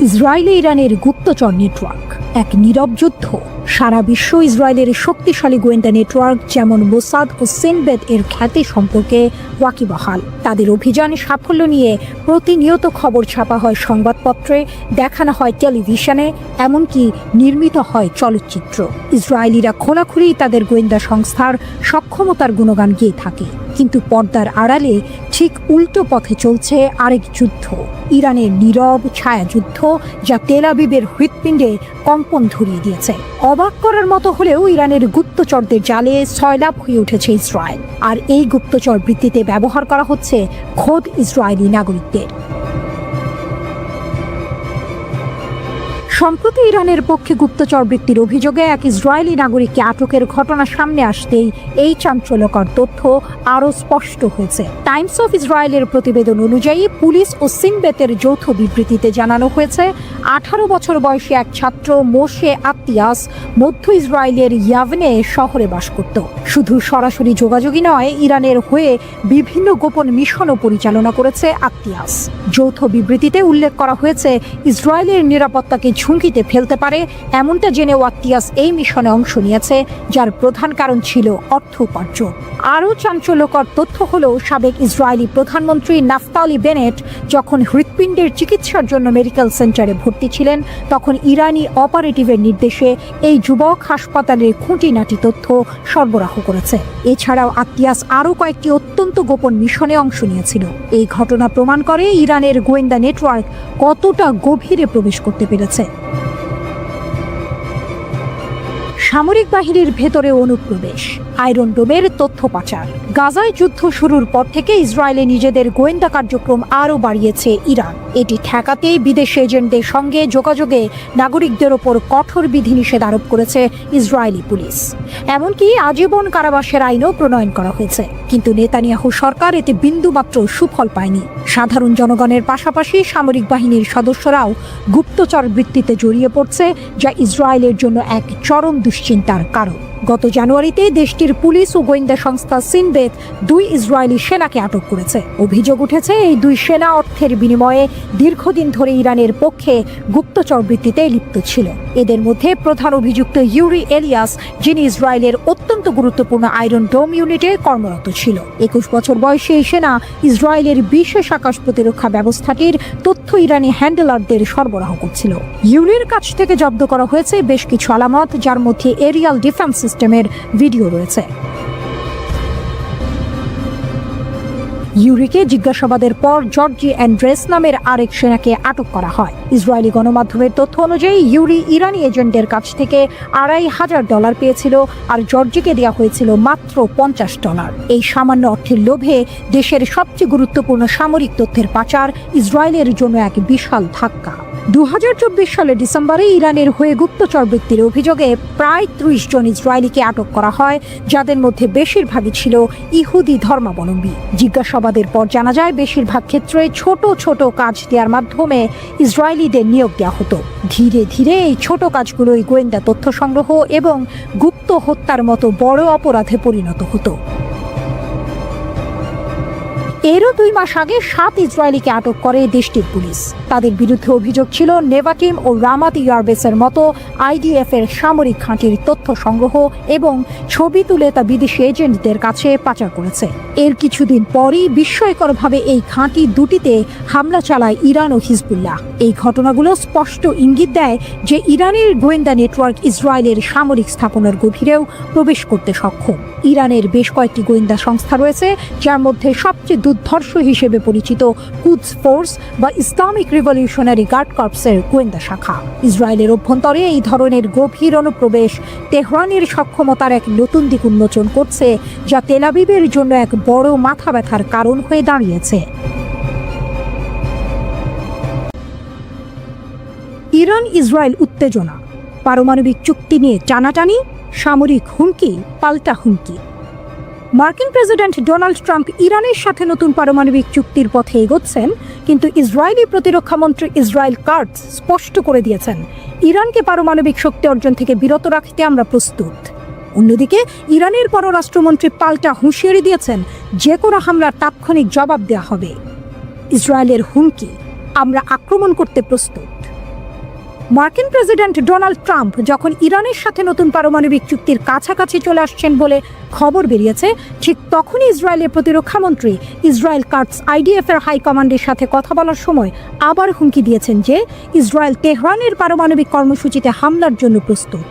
ইসরায়েলে ইরানের গুপ্তচর নেটওয়ার্ক এক নীরব যুদ্ধ। সারা বিশ্ব ইসরায়েলের শক্তিশালী গোয়েন্দা নেটওয়ার্ক যেমন মোসাদ ও সিনবেদ এর খ্যাতি সম্পর্কে ওয়াকিবহাল। তাদের অভিযান সাফল্য নিয়ে প্রতিনিয়ত খবর ছাপা হয় সংবাদপত্রে, দেখানো হয় টেলিভিশনে, এমনকি নির্মিত হয় চলচ্চিত্র। ইসরায়েলিরা খোলাখুলি তাদের গোয়েন্দা সংস্থার সক্ষমতার গুণগান গেয়ে থাকে, কিন্তু পর্দার আড়ালে ঠিক উল্টো পথে চলছে আরেক যুদ্ধ, ইরানের নীরব ছায়াযুদ্ধ, যা তেল আবিবের হৃৎপিণ্ডে কম্পন ধরিয়ে দিয়েছে। অবাক করার মতো হলেও ইরানের গুপ্তচরদের জালে সয়লাব হয়ে উঠেছে ইসরায়েল, আর এই গুপ্তচর বৃত্তিতে ব্যবহার করা হচ্ছে খোদ ইসরায়েলি নাগরিকদের। সম্প্রতি ইরানের পক্ষে গুপ্তচর বৃত্তির অভিযোগে এক ইসরায়েলি নাগরিককে আটকের ঘটনা সামনে আসতেই এই চাঞ্চল্যকর তথ্য আরও স্পষ্ট হয়েছে। টাইমস অফ ইসরায়েলের প্রতিবেদন অনুযায়ী পুলিশ ও সিনবেতের যৌথ বিবৃতিতে জানানো হয়েছে, 18 বছর বয়সী এক ছাত্র মোশে আত্তিয়াস মধ্য ইসরায়েলের ইয়াভনে শহরে বাস করত। শুধু সরাসরি যোগাযোগই নয়, ইরানের হয়ে বিভিন্ন গোপন মিশনও পরিচালনা করেছে আত্তিয়াস। যৌথ বিবৃতিতে উল্লেখ করা হয়েছে, ইসরায়েলের নিরাপত্তাকে ঝুঁকিতে ফেলতে পারে এমনটা জেনেও আত্তিয়াস এই মিশনে অংশ নিয়েছে, যার প্রধান কারণ ছিল অর্থ উপার্জন। আরও চাঞ্চল্যকর তথ্য হলো, সাবেক ইসরায়েলি প্রধানমন্ত্রী নাফতালি বেনেট যখন হৃৎপিণ্ডের চিকিৎসার জন্য মেডিকেল সেন্টারে ভর্তি ছিলেন, তখন ইরানি অপারেটিভের নির্দেশে এই যুবক হাসপাতালের খুঁটিনাটি তথ্য সরবরাহ করেছে। এছাড়াও আত্তিয়াস আরও কয়েকটি অত্যন্ত গোপন মিশনে অংশ নিয়েছিল। এই ঘটনা প্রমাণ করে ইরানের গোয়েন্দা নেটওয়ার্ক কতটা গভীরে প্রবেশ করতে পেরেছে। সামরিক বাহিনীর ভেতরে অনুপ্রবেশ, আয়রন ডোমের তথ্য পাচার। গাজায় যুদ্ধ শুরুর পর থেকে ইসরায়েলে নিজেদের গোয়েন্দা কার্যক্রম আরও বাড়িয়েছে ইরান। এটি ঠেকাতে বিদেশি এজেন্টদের সঙ্গে যোগাযোগে নাগরিকদের ওপর কঠোর বিধিনিষেধ আরোপ করেছে ইসরায়েলি পুলিশ। এমনকি আজীবন কারাবাসের আইনও প্রণয়ন করা হয়েছে। কিন্তু নেতানিয়াহু সরকার এতে বিন্দুমাত্র সুফল পায়নি। সাধারণ জনগণের পাশাপাশি সামরিক বাহিনীর সদস্যরাও গুপ্তচর বৃত্তিতে জড়িয়ে পড়ছে, যা ইসরায়েলের জন্য এক চরম দুশ্চিন্তার কারণ। গত জানুয়ারিতে দেশটির পুলিশ ও গোয়েন্দা সংস্থা সিনবেত 2 ইসরায়েলি সেনাকে আটক করেছে। অভিযোগ উঠেছে, এই 2 সেনা অর্থের বিনিময়ে দীর্ঘদিন ধরে ইরানের পক্ষে গুপ্তচর বৃত্তিতে লিপ্ত ছিল। এদের মধ্যে প্রধান অভিযুক্ত ইউরি এলিয়াস, যিনি ইসরায়েলের অত্যন্ত গুরুত্বপূর্ণ আয়রন ডোম ইউনিটে কর্মরত ছিল। 21 বছর বয়সী এই সেনা ইসরায়েলের বিশেষ আকাশ প্রতিরক্ষা ব্যবস্থাটির তথ্য ইরানি হ্যান্ডলারদের সরবরাহ করছিল। ইউরির কাছ থেকে জব্দ করা হয়েছে বেশ কিছু আলামত, যার মধ্যে এরিয়াল ডিফেন্স সিস্টেমের ভিডিও রয়েছে। ইউরিকে জিজ্ঞাসাবাদের পর জর্জি অ্যান্ড্রেস নামের আরেক সেনাকে আটক করা হয়। ইসরায়েলি গণমাধ্যমের তথ্য অনুযায়ী ইউরি ইরানি এজেন্টের কাছ থেকে $2,500 পেয়েছিল, আর জর্জিকে দেওয়া হয়েছিল মাত্র $50। এই সামান্য অর্থের লোভে দেশের সবচেয়ে গুরুত্বপূর্ণ সামরিক তথ্যের পাচার ইসরায়েলের জন্য এক বিশাল ধাক্কা। 2024 সালের ডিসেম্বরে ইরানের হয়ে গুপ্তচর বৃত্তির অভিযোগে প্রায় 30 জন ইসরায়েলিকে আটক করা হয়, যাদের মধ্যে বেশিরভাগই ছিল ইহুদি ধর্মাবলম্বী। জিজ্ঞাসাবাদের পর জানা যায় বেশিরভাগ ক্ষেত্রে ছোট ছোট কাজ দেওয়ার মাধ্যমে ইসরায়েলিদের নিয়োগ দেওয়া হতো। ধীরে ধীরে এই ছোট কাজগুলোই গোয়েন্দা তথ্য সংগ্রহ এবং গুপ্ত হত্যার মতো বড় অপরাধে পরিণত হতো। এরও 2 মাস আগে 7 ইসরায়েলিকে আটক করে দেশটির পুলিশ। তাদের বিরুদ্ধে অভিযোগ ছিল নেভাটিম ও রামাত ইয়ারবেসের মতো আইডিএফ এর সামরিক ঘাঁটির তথ্য সংগ্রহ এবং ছবি তুলে তা বিদেশি এজেন্টদের কাছে পাচার করেছে। এর কিছুদিন পরই বিস্ময়করভাবে এই ঘাঁটি দুটিতে হামলা চালায় ইরান ও হিজবুল্লাহ। এই ঘটনাগুলো স্পষ্ট ইঙ্গিত দেয় যে ইরানের গোয়েন্দা নেটওয়ার্ক ইসরায়েলের সামরিক স্থাপনার গভীরেও প্রবেশ করতে সক্ষম। ইরানের বেশ কয়েকটি গোয়েন্দা সংস্থা রয়েছে, যার মধ্যে সবচেয়ে দুর্ধর্ষ হিসেবে পরিচিত কুদস ফোর্স বা ইসলামিক রিভলিউশনারি গার্ড কর্পসের গোয়েন্দা শাখা। ইসরায়েলের অভ্যন্তরে এই ধরনের গভীর অনুপ্রবেশ তেহরানের সক্ষমতার এক নতুন দিক উন্মোচন করছে, যা তেল আবিবের জন্য এক বড় মাথা ব্যথার কারণ হয়ে দাঁড়িয়েছে। ইরান ইসরায়েল উত্তেজনা, পারমাণবিক চুক্তি নিয়ে টানাটানি, সামরিক হুমকি পাল্টা হুমকি। মার্কিন প্রেসিডেন্ট ডোনাল্ড ট্রাম্প ইরানের সাথে নতুন পারমাণবিক চুক্তির পথে এগোচ্ছেন, কিন্তু ইসরায়েলি প্রতিরক্ষা মন্ত্রী ইসরায়েল কাটজ স্পষ্ট করে দিয়েছেন ইরানকে পারমাণবিক শক্তি অর্জন থেকে বিরত রাখতে আমরা প্রস্তুত। অন্যদিকে ইরানের পররাষ্ট্রমন্ত্রী পাল্টা হুঁশিয়ারি দিয়েছেন যে কোনো হামলার তাৎক্ষণিক জবাব দেওয়া হবে। ইসরায়েলের হুমকি, আমরা আক্রমণ করতে প্রস্তুত। মার্কিন প্রেসিডেন্ট ডোনাল্ড ট্রাম্প যখন ইরানের সাথে নতুন পারমাণবিক চুক্তির কাছাকাছি চলে আসছেন বলে খবর বেরিয়েছে, ঠিক তখনই ইসরায়েলের প্রতিরক্ষা মন্ত্রী ইসরায়েল কাটজ আইডিএফ এর হাইকমান্ডের সাথে কথা বলার সময় আবার হুমকি দিয়েছেন যে ইসরায়েল তেহরানের পারমাণবিক কর্মসূচিতে হামলার জন্য প্রস্তুত।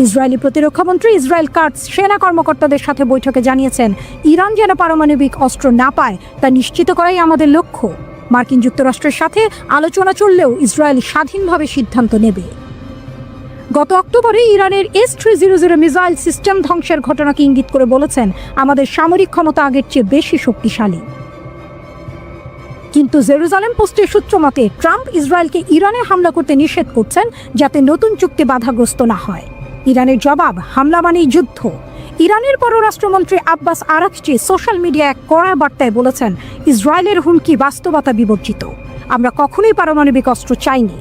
ইসরায়েলি প্রতিরক্ষা মন্ত্রী ইসরায়েল কাটজ সেনা কর্মকর্তাদের সাথে বৈঠকে জানিয়েছেন, ইরান যেন পারমাণবিক অস্ত্র না পায় তা নিশ্চিত করাই আমাদের লক্ষ্য। মার্কিন যুক্তরাষ্ট্রের সাথে আলোচনা চললেও ইসরায়েল স্বাধীনভাবে সিদ্ধান্ত নেবে। গত অক্টোবরে ইরানের S-300 মিসাইল সিস্টেম ধ্বংসের ঘটনাকে ইঙ্গিত করে বলেছেন, আমাদের সামরিক ক্ষমতা আগের চেয়ে বেশি শক্তিশালী। কিন্তু জেরুজালেম পোস্টের সূত্র মতে ট্রাম্প ইসরায়েলকে ইরানে হামলা করতে নিষেধ করছেন, যাতে নতুন চুক্তি বাধাগ্রস্ত না হয়। ইরানের জবাব, হামলা মানেই যুদ্ধ। ইরানের পররাষ্ট্রমন্ত্রী আব্বাস আরাকচি সোশ্যাল মিডিয়ায় এক কড়া বার্তায় বলেছেন, ইসরায়েলের হুমকি বাস্তবতা বিবর্জিত, আমরা কখনোই পারমাণবিক অস্ত্র চাইনি।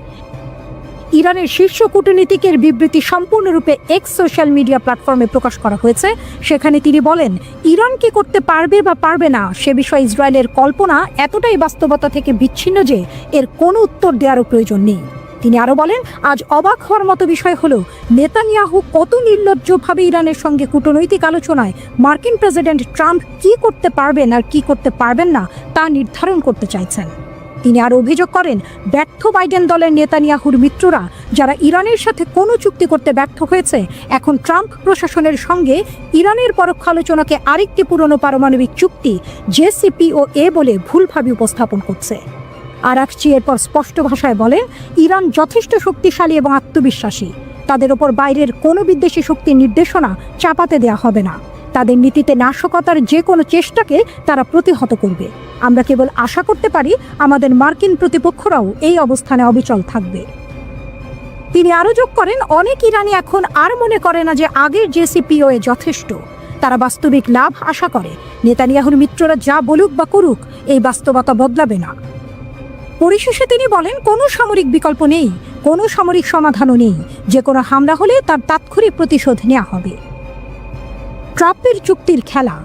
ইরানের শীর্ষ কূটনীতিকের বিবৃতি সম্পূর্ণরূপে এক্স সোশ্যাল মিডিয়া প্ল্যাটফর্মে প্রকাশ করা হয়েছে। সেখানে তিনি বলেন, ইরান কি করতে পারবে বা পারবে না সে বিষয়ে ইসরায়েলের কল্পনা এতটাই বাস্তবতা থেকে বিচ্ছিন্ন যে এর কোনো উত্তর দেওয়ারও প্রয়োজন নেই। তিনি আরও বলেন, আজ অবাক হওয়ার মতো বিষয় হলো নেতানিয়াহু কত নির্লজ্জভাবে ইরানের সঙ্গে কূটনৈতিক আলোচনায় মার্কিন প্রেসিডেন্ট ট্রাম্প কি করতে পারবেন আর কি করতে পারবেন না তা নির্ধারণ করতে চাইছেন। তিনি আরও অভিযোগ করেন, ব্যর্থ বাইডেন দলের নেতানিয়াহুর মিত্ররা যারা ইরানের সাথে কোনো চুক্তি করতে ব্যর্থ হয়েছে, এখন ট্রাম্প প্রশাসনের সঙ্গে ইরানের পরোক্ষ আলোচনাকে আরেকটি পুরনো পারমাণবিক চুক্তি JCPOA বলে ভুলভাবে উপস্থাপন করছে। আরাকচি এরপর স্পষ্ট ভাষায় বলেন, ইরান যথেষ্ট শক্তিশালী এবং আত্মবিশ্বাসী। তাদের ওপর বাইরের কোনো বিদ্বেষী শক্তির নির্দেশনা চাপাতে দেওয়া হবে না। তাদের নীতিতে নাশকতার যে কোনো চেষ্টাকে তারা প্রতিহত করবে। আমরা কেবল আশা করতে পারি আমাদের মার্কিন প্রতিপক্ষরাও এই অবস্থানে অবিচল থাকবে। তিনি আরও যোগ করেন, অনেক ইরানি এখন আর মনে করে না যে আগের JCPOA যথেষ্ট। তারা বাস্তবিক লাভ আশা করে। নেতানিয়াহুর মিত্ররা যা বলুক বা করুক, এই বাস্তবতা বদলাবে না। পরিশেষে তিনি বলেন, কোনো সামরিক বিকল্প নেই, কোনো সামরিক সমাধানও নেই। যে কোনো হামলা হলে তার তাৎক্ষণিক প্রতিশোধ নেওয়া হবে। ট্রাম্পের চুক্তির খেলা,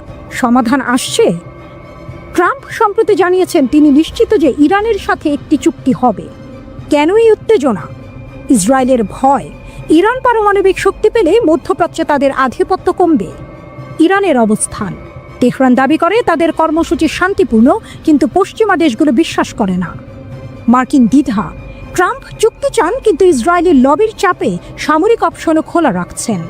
সমাধান আসছে। ট্রাম্প সম্প্রতি জানিয়েছেন তিনি নিশ্চিত যে ইরানের সাথে একটি চুক্তি হবে। কেন এই উত্তেজনা? ইসরায়েলের ভয়, ইরান পারমাণবিক শক্তি পেলে মধ্যপ্রাচ্যে তাদের আধিপত্য কমবে। ইরানের অবস্থান, তেহরান দাবি করে তাদের কর্মসূচি শান্তিপূর্ণ, কিন্তু পশ্চিমা দেশগুলো বিশ্বাস করে না। মার্কিন দ্বিধা, ট্রাম্প চুক্তি চান কিন্তু ইসরায়েলের লবির চাপে সামরিক অপশনও খোলা রাখছেন।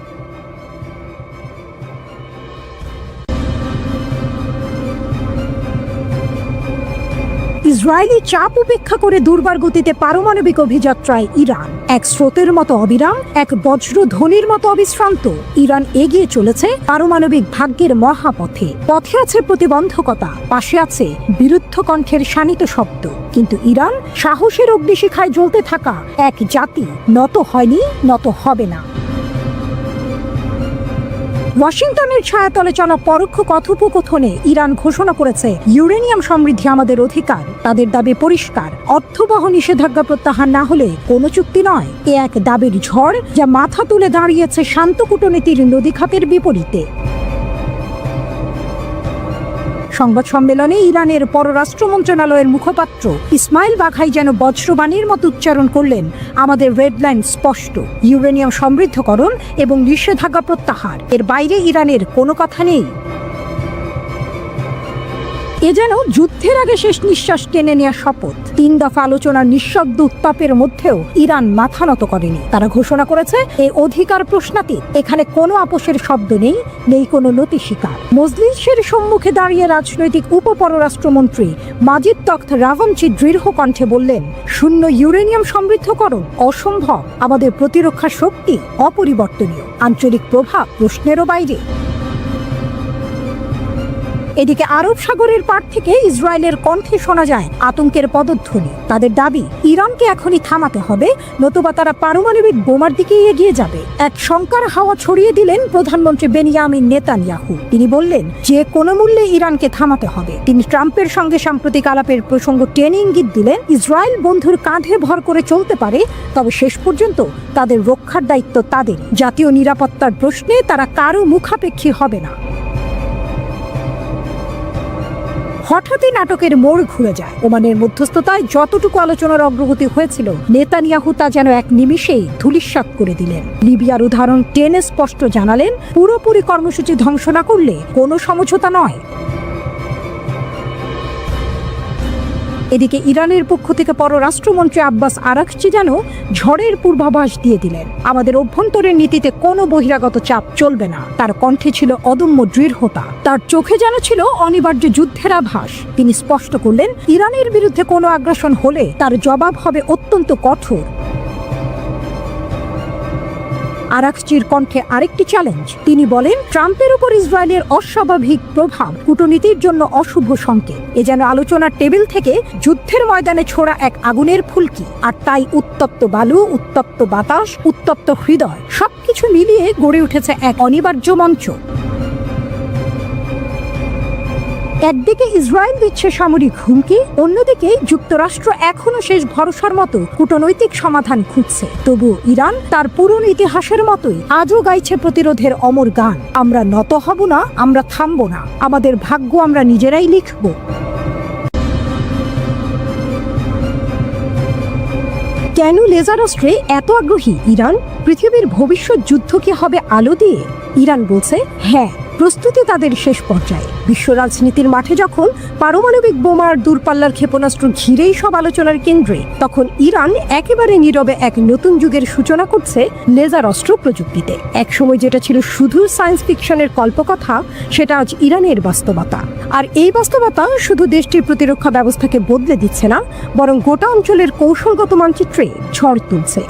ইসরায়েলি চাপ উপেক্ষা করে দুর্বার গতিতে পারমাণবিক অভিযাত্রায় ইরান। এক স্রোতের মতো অবিরাম, এক বজ্রধ্বনির মতো অবিশ্রান্ত ইরান এগিয়ে চলেছে পারমাণবিক ভাগ্যের মহাপথে। পথে আছে প্রতিবন্ধকতা, পাশে আছে বিরুদ্ধ কণ্ঠের শানিত শব্দ, কিন্তু ইরান সাহসের অগ্নিশিখায় জ্বলতে থাকা এক জাতি, নত হয়নি, নত হবে না। ওয়াশিংটনের ছায়াতলে চলা পরোক্ষ কথোপকথনে ইরান ঘোষণা করেছে, ইউরেনিয়াম সমৃদ্ধি আমাদের অধিকার। তাদের দাবি পরিষ্কার, অর্থবহ নিষেধাজ্ঞা প্রত্যাহার না হলে কোনো চুক্তি নয়। এ এক দাবির ঝড় যা মাথা তুলে দাঁড়িয়েছে শান্ত কূটনীতির নদীখাতের বিপরীতে। সংবাদ সম্মেলনে ইরানের পররাষ্ট্র মন্ত্রণালয়ের মুখপাত্র ইসমাইল বাঘাই যেন বজ্রবাণীর মতো উচ্চারণ করলেন, আমাদের রেডলাইন স্পষ্ট, ইউরেনিয়াম সমৃদ্ধকরণ এবং নিষেধাজ্ঞা প্রত্যাহার, এর বাইরে ইরানের কোনো কথা নেই। এ যেন যুদ্ধের আগে শেষ নিঃশ্বাস টেনে নেওয়া শপথ। 3 দফা আলোচনার নিঃশব্দ উত্তাপের মধ্যেও ইরান মাথা নত করেনি। তারা ঘোষণা করেছে, এই অধিকার প্রশ্নাতীত, এখানে কোনো আপোষের শব্দ নেই, নেই কোনো নতি স্বীকার। মজলিসের সম্মুখে দাঁড়িয়ে রাজনৈতিক উপপররাষ্ট্রমন্ত্রী মাজিদ তখত রাভানচি দৃঢ় কণ্ঠে বললেন, শূন্য ইউরেনিয়াম সমৃদ্ধকরণ অসম্ভব, আমাদের প্রতিরক্ষা শক্তি অপরিবর্তনীয়, আঞ্চলিক প্রভাব প্রশ্নেরও বাইরে। এদিকে আরব সাগরের পার থেকে ইসরায়েলের কণ্ঠে শোনা যায় আতঙ্কের পদধ্বনি। তাদের দাবি, ইরানকে এখনই থামাতে হবে, নতুবা তারা পারমাণবিক বোমার দিকে এগিয়ে যাবে। এক শঙ্কার হাওয়া ছড়িয়ে দিলেন প্রধানমন্ত্রী বেনিয়ামিন নেতানিয়াহু। তিনি বললেন, যে কোনো মূল্যে ইরানকে থামাতে হবে। তিনি ট্রাম্পের সঙ্গে সাম্প্রতিক আলাপের প্রসঙ্গ টেনে ইঙ্গিত দিলেন, ইসরায়েল বন্ধুর কাঁধে ভর করে চলতে পারে, তবে শেষ পর্যন্ত তাদের রক্ষার দায়িত্ব তাদের। জাতীয় নিরাপত্তার প্রশ্নে তারা কারো মুখাপেক্ষী হবে না। হঠাৎই নাটকের মোড় ঘুরে যায়। ওমানের মধ্যস্থতায় যতটুকু আলোচনার অগ্রগতি হয়েছিল, নেতানিয়াহু তা যেন এক নিমিষেই ধূলিসাৎ করে দিলেন। লিবিয়ার উদাহরণ টেনে স্পষ্ট জানালেন, পুরোপুরি কর্মসূচি ধ্বংস না করলে কোনো সমঝোতা নয়। এদিকে ইরানের পক্ষ থেকে পররাষ্ট্রমন্ত্রী আব্বাস আরাকচি যেন ঝড়ের পূর্বাভাস দিয়ে দিলেন, আমাদের অভ্যন্তরীণ নীতিতে কোনো বহিরাগত চাপ চলবে না। তার কণ্ঠে ছিল অদম্য দৃঢ়তা, তার চোখে যেন ছিল অনিবার্য যুদ্ধের আভাস। তিনি স্পষ্ট করলেন, ইরানের বিরুদ্ধে কোনো আগ্রাসন হলে তার জবাব হবে অত্যন্ত কঠোর। আরাকচির কণ্ঠে আরেকটি চ্যালেঞ্জ। তিনি বলেন, ট্রাম্পের উপর ইসরায়েলের অস্বাভাবিক প্রভাব কূটনীতির জন্য অশুভ সংকেত। এ যেন আলোচনার টেবিল থেকে যুদ্ধের ময়দানে ছোড়া এক আগুনের ফুলকি। আর তাই উত্তপ্ত বালু, উত্তপ্ত বাতাস, উত্তপ্ত হৃদয় সবকিছু মিলিয়ে গড়ে উঠেছে এক অনিবার্য মঞ্চ। একদিকে ইসরায়েল দিচ্ছে সামরিক হুমকি, অন্যদিকে যুক্তরাষ্ট্র এখনো শেষ ভরসার মতো কূটনৈতিক সমাধান খুঁজছে। তবু ইরান তার পুরনো ইতিহাসের মতোই আজও গাইছে প্রতিরোধের অমর গান, আমরা নত হব না, আমরা থামব না, আমাদের ভাগ্য আমরা নিজেরাই লিখব। কেন লেজার অস্ত্রে এত আগ্রহী ইরান? পৃথিবীর ভবিষ্যৎ যুদ্ধ কি হবে আলো দিয়ে? ইরান বলছে, হ্যাঁ, প্রস্তুতি তাদের শেষ পর্যায়ে। বিশ্ব রাজনীতির মাঠে যখন পারমাণবিক বোমার দূরপাল্লার ক্ষেপণাস্ত্র ঘিরেই সব আলোচনার কেন্দ্রে, তখন ইরান একেবারে নীরবে এক নতুন যুগের সূচনা করছে লেজার অস্ত্র প্রযুক্তিতে। একসময় যেটা ছিল শুধু সায়েন্স ফিকশনের কল্পকথা, সেটা আজ ইরানের বাস্তবতা। আর এই বাস্তবতা শুধু দেশটির প্রতিরক্ষা ব্যবস্থাকে বদলে দিচ্ছে না, বরং গোটা অঞ্চলের কৌশলগত মানচিত্রে ঝড় তুলছে।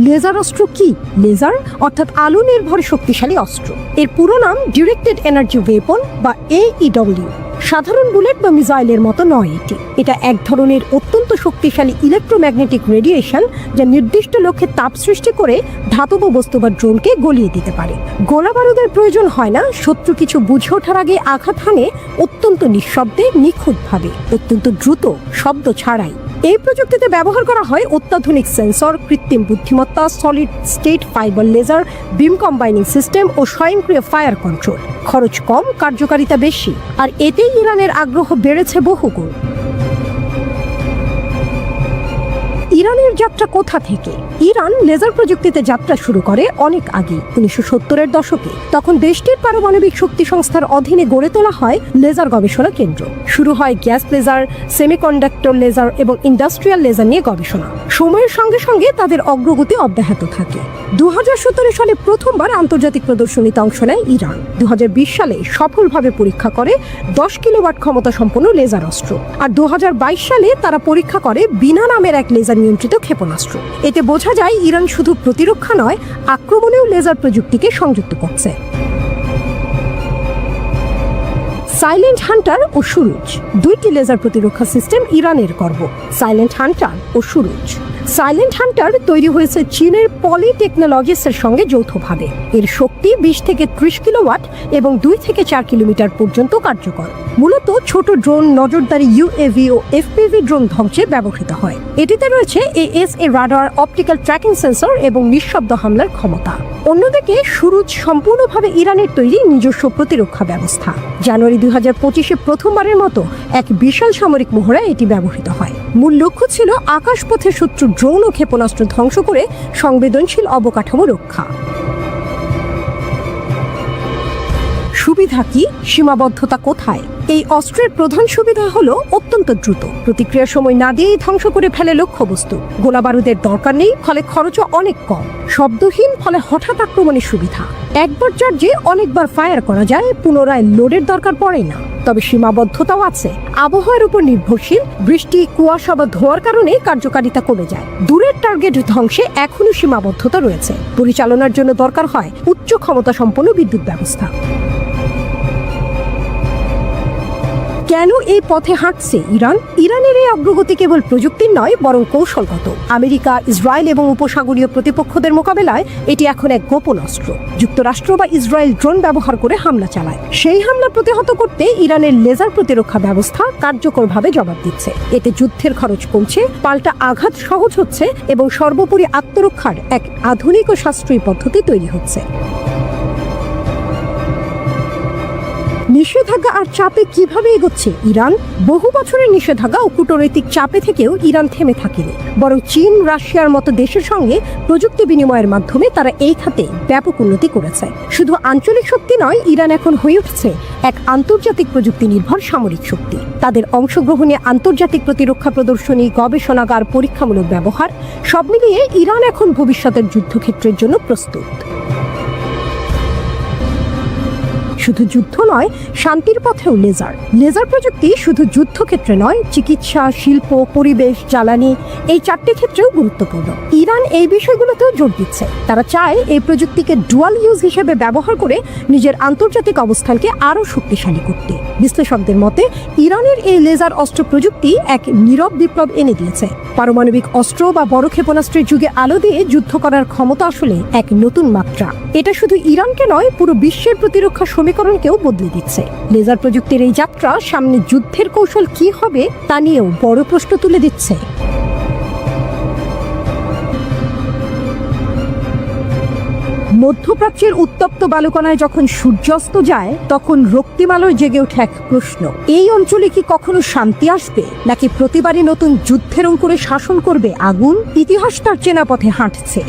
লেজার অস্ত্র কি? লেজার অর্থাৎ আলো নির্ভর শক্তিশালী অস্ত্র। এর পুরো নাম ডিরেক্টেড এনার্জি ওয়েপন বা AEW। সাধারণ বুলেট বা মিসাইলের মতো নয় এটি। এটা এক ধরনের অত্যন্ত শক্তিশালী ইলেকট্রোম্যাগনেটিক রেডিয়েশন, যা নির্দিষ্ট লক্ষ্যে তাপ সৃষ্টি করে ধাতব বস্তু বা ড্রোনকে গলিয়ে দিতে পারে। গোলা বারুদের প্রয়োজন হয় না, শত্রু কিছু বুঝে ওঠার আগে আঘাত হানে অত্যন্ত নিঃশব্দে, নিখুঁতভাবে, অত্যন্ত দ্রুত, শব্দ ছাড়াই। এই প্রযুক্তিতে ব্যবহার করা হয় অত্যাধুনিক সেন্সর, কৃত্রিম বুদ্ধিমত্তা, সলিড স্টেট ফাইবার লেজার, বিম কম্বাইনিং সিস্টেম ও স্বয়ংক্রিয় ফায়ার কন্ট্রোল। খরচ কম, কার্যকারিতা বেশি, আর এতেই ইরানের আগ্রহ বেড়েছে বহুগুণ। ইরানের যাত্রা কোথা থেকে? ইরান লেজার প্রযুক্তিতে যাত্রা শুরু করে অনেক আগে, 1970-এর দশকে। তখন দেশটির পারমাণবিক শক্তি সংস্থার অধীনে গড়ে তোলা হয় লেজার গবেষণা কেন্দ্র। শুরু হয় গ্যাস লেজার, সেমিকন্ডাক্টর লেজার এবং ইন্ডাস্ট্রিয়াল লেজার নিয়ে গবেষণা। সময়ের সঙ্গে সঙ্গে তাদের অগ্রগতি অব্যাহত থাকে। 2017 সালে প্রথমবার আন্তর্জাতিক প্রদর্শনীতে অংশ নেয় ইরান। 2020 সালে সফলভাবে পরীক্ষা করে 10 কিলোওয়াট ক্ষমতা সম্পন্ন লেজার অস্ত্র। আর 2022 সালে তারা পরীক্ষা করে বিনা নামের এক লেজার নিয়ন্ত্রিত ক্ষেপণাস্ত্র। এতে বোঝা যায় ইরান শুধু প্রতিরক্ষা নয়, আক্রমণেও লেজার প্রযুক্তিকে সংযুক্ত করছে। সাইলেন্ট হান্টার ও সুরুজ, দুইটি লেজার প্রতিরক্ষা সিস্টেম ইরানের গর্ব। সাইলেন্ট হান্টার ও সুরুজ। সাইলেন্ট হান্টার তৈরি হয়েছে চীনের পলি টেকনোলজিসের সঙ্গে যৌথভাবে। এর শক্তি 20 থেকে 30 কিলোওয়াট এবং 2 থেকে 4 কিলোমিটার পর্যন্ত কার্যকর। মূলত ছোট ড্রোন, নজরদারি ইউএভি ও এফপিভি ড্রোন ধ্বংসে ব্যবহৃত হয়। এটিতে রয়েছে AESA radar, optical tracking sensor এবং নিঃশব্দ হামলার ক্ষমতা। অন্যদিকে সুরুজ সম্পূর্ণভাবে ইরানের তৈরি নিজস্ব প্রতিরক্ষা ব্যবস্থা। জানুয়ারি 2025-এ প্রথমবারের মতো এক বিশাল সামরিক মহড়ায় এটি ব্যবহৃত হয়। মূল লক্ষ্য ছিল আকাশপথে শত্রু ড্রোন ও ক্ষেপণাস্ত্র ধ্বংস করে সংবেদনশীল অবকাঠামো রক্ষা। সুবিধা কি, সীমাবদ্ধতা কোথায়? এই অস্ত্রের প্রধান সুবিধা হলো অত্যন্ত দ্রুত প্রতিক্রিয়ার সময় না দিয়েই ধ্বংস করে ফেলে লক্ষ্যবস্তু। গোলা বারুদের দরকার নেই, ফলে খরচও অনেক কম। শব্দহীন, ফলে হঠাৎ আক্রমণের সুবিধা। একবার চার্জে অনেকবার ফায়ার করা যায়, পুনরায় লোডের দরকার পড়ে না। তবে সীমাবদ্ধতাও আছে। আবহাওয়ার উপর নির্ভরশীল, বৃষ্টি, কুয়াশা বা ধোঁয়ার কারণে কার্যকারিতা কমে যায়। দূরের টার্গেট ধ্বংসে এখনো সীমাবদ্ধতা রয়েছে। পরিচালনার জন্য দরকার হয় উচ্চ ক্ষমতা সম্পন্ন বিদ্যুৎ ব্যবস্থা। কেন এই পথে হাঁটছে ইরান? ইরানের এই অগ্রগতি কেবল প্রযুক্তির নয়, বরং কৌশলগত। আমেরিকা, ইসরায়েল এবং উপসাগরীয় প্রতিপক্ষদের মোকাবেলায় এটি এখন এক গোপন অস্ত্র। যুক্তরাষ্ট্র বা ইসরায়েল ড্রোন ব্যবহার করে হামলা চালায়। সেই হামলা প্রতিহত করতে ইরানের লেজার প্রতিরক্ষা ব্যবস্থা কার্যকরভাবে জবাব দিচ্ছে। এতে যুদ্ধের খরচ কমছে, পাল্টা আঘাত সহজ হচ্ছে এবং সর্বোপরি আত্মরক্ষার এক আধুনিক ও সাশ্রয়ী পদ্ধতি তৈরি হচ্ছে। নিষেধাজ্ঞা আর চাপে কিভাবে এগোচ্ছে ইরান? বহু বছরের নিষেধাজ্ঞা ও কূটনৈতিক চাপে থেকেও ইরান থেমে থাকেনি, বরং চীন, রাশিয়ার মতো দেশের সঙ্গে প্রযুক্তি বিনিময়ের মাধ্যমে তারা এই খাতে ব্যাপক উন্নতি করেছে। শুধু আঞ্চলিক শক্তি নয়, ইরান এখন হয়ে উঠছে এক আন্তর্জাতিক প্রযুক্তি নির্ভর সামরিক শক্তি। তাদের অংশগ্রহণে আন্তর্জাতিক প্রতিরক্ষা প্রদর্শনী, গবেষণাগার, পরীক্ষামূলক ব্যবহার, সব মিলিয়ে ইরান এখন ভবিষ্যতের যুদ্ধক্ষেত্রের জন্য প্রস্তুত। শুধু যুদ্ধ নয়, শান্তির পথেও লেজার। লেজার প্রযুক্তি শুধু যুদ্ধক্ষেত্রে নয়, চিকিৎসা, শিল্প, পরিবেশ, জ্বালানি, এই 4টি ক্ষেত্রেও গুরুত্বপূর্ণ। ইরান এই বিষয়গুলোতেও জোর দিচ্ছে। তারা চায় এই প্রযুক্তিকে ডুয়াল ইউজ হিসেবে ব্যবহার করে নিজের আন্তর্জাতিক অবস্থানকে আরও শক্তিশালী করতে। বিশ্লেষকদের মতে ইরানের এই লেজার অস্ত্র প্রযুক্তি এক নীরব বিপ্লব এনে দিয়েছে। পারমাণবিক অস্ত্র বা বড় ক্ষেপণাস্ত্রের যুগে আলো দিয়ে যুদ্ধ করার ক্ষমতা আসলে এক নতুন মাত্রা। এটা শুধু ইরানকে নয়, পুরো বিশ্বের প্রতিরক্ষা সমীকরণকেও বদলে দিচ্ছে। লেজার প্রযুক্তির এই যাত্রা সামনে যুদ্ধের কৌশল কি হবে তা নিয়েও বড় প্রশ্ন তুলে দিচ্ছে। মধ্যপ্রাচ্যের উত্তপ্ত বালুকণায় যখন সূর্যাস্ত যায়, তখন রক্তিমালয় জেগে ওঠে এক প্রশ্ন: এই অঞ্চলে কি কখনো শান্তি আসবে, নাকি প্রতিবারই নতুন যুদ্ধের অঙ্কুরে শাসন করবে আগুন? ইতিহাস তার চেনা পথে হাঁটছে।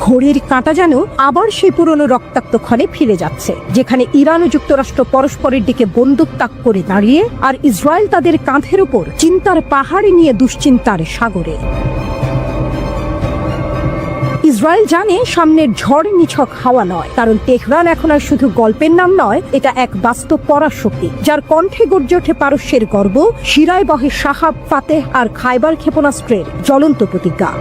ঘড়ির কাঁটা যেন আবার সেই পুরনো রক্তাক্ত ক্ষণে ফিরে যাচ্ছে, যেখানে ইরান ও যুক্তরাষ্ট্র পরস্পরের দিকে বন্দুক তাক করে দাঁড়িয়ে, আর ইসরায়েল তাদের কাঁধের উপর চিন্তার পাহাড়ে নিয়ে দুশ্চিন্তার সাগরে। ইসরায়েল জানে সামনের ঝড় নিছক হাওয়া নয়, কারণ তেহরান এখন আর শুধু গল্পের নাম নয়, এটা এক বাস্তব পরাশক্তি, যার কণ্ঠে গর্জে ওঠে পারস্যের গর্ব, শিরায় বহে সাহাব, ফাতেহ আর খায়বার ক্ষেপণাস্ত্রের জ্বলন্ত প্রতিজ্ঞা।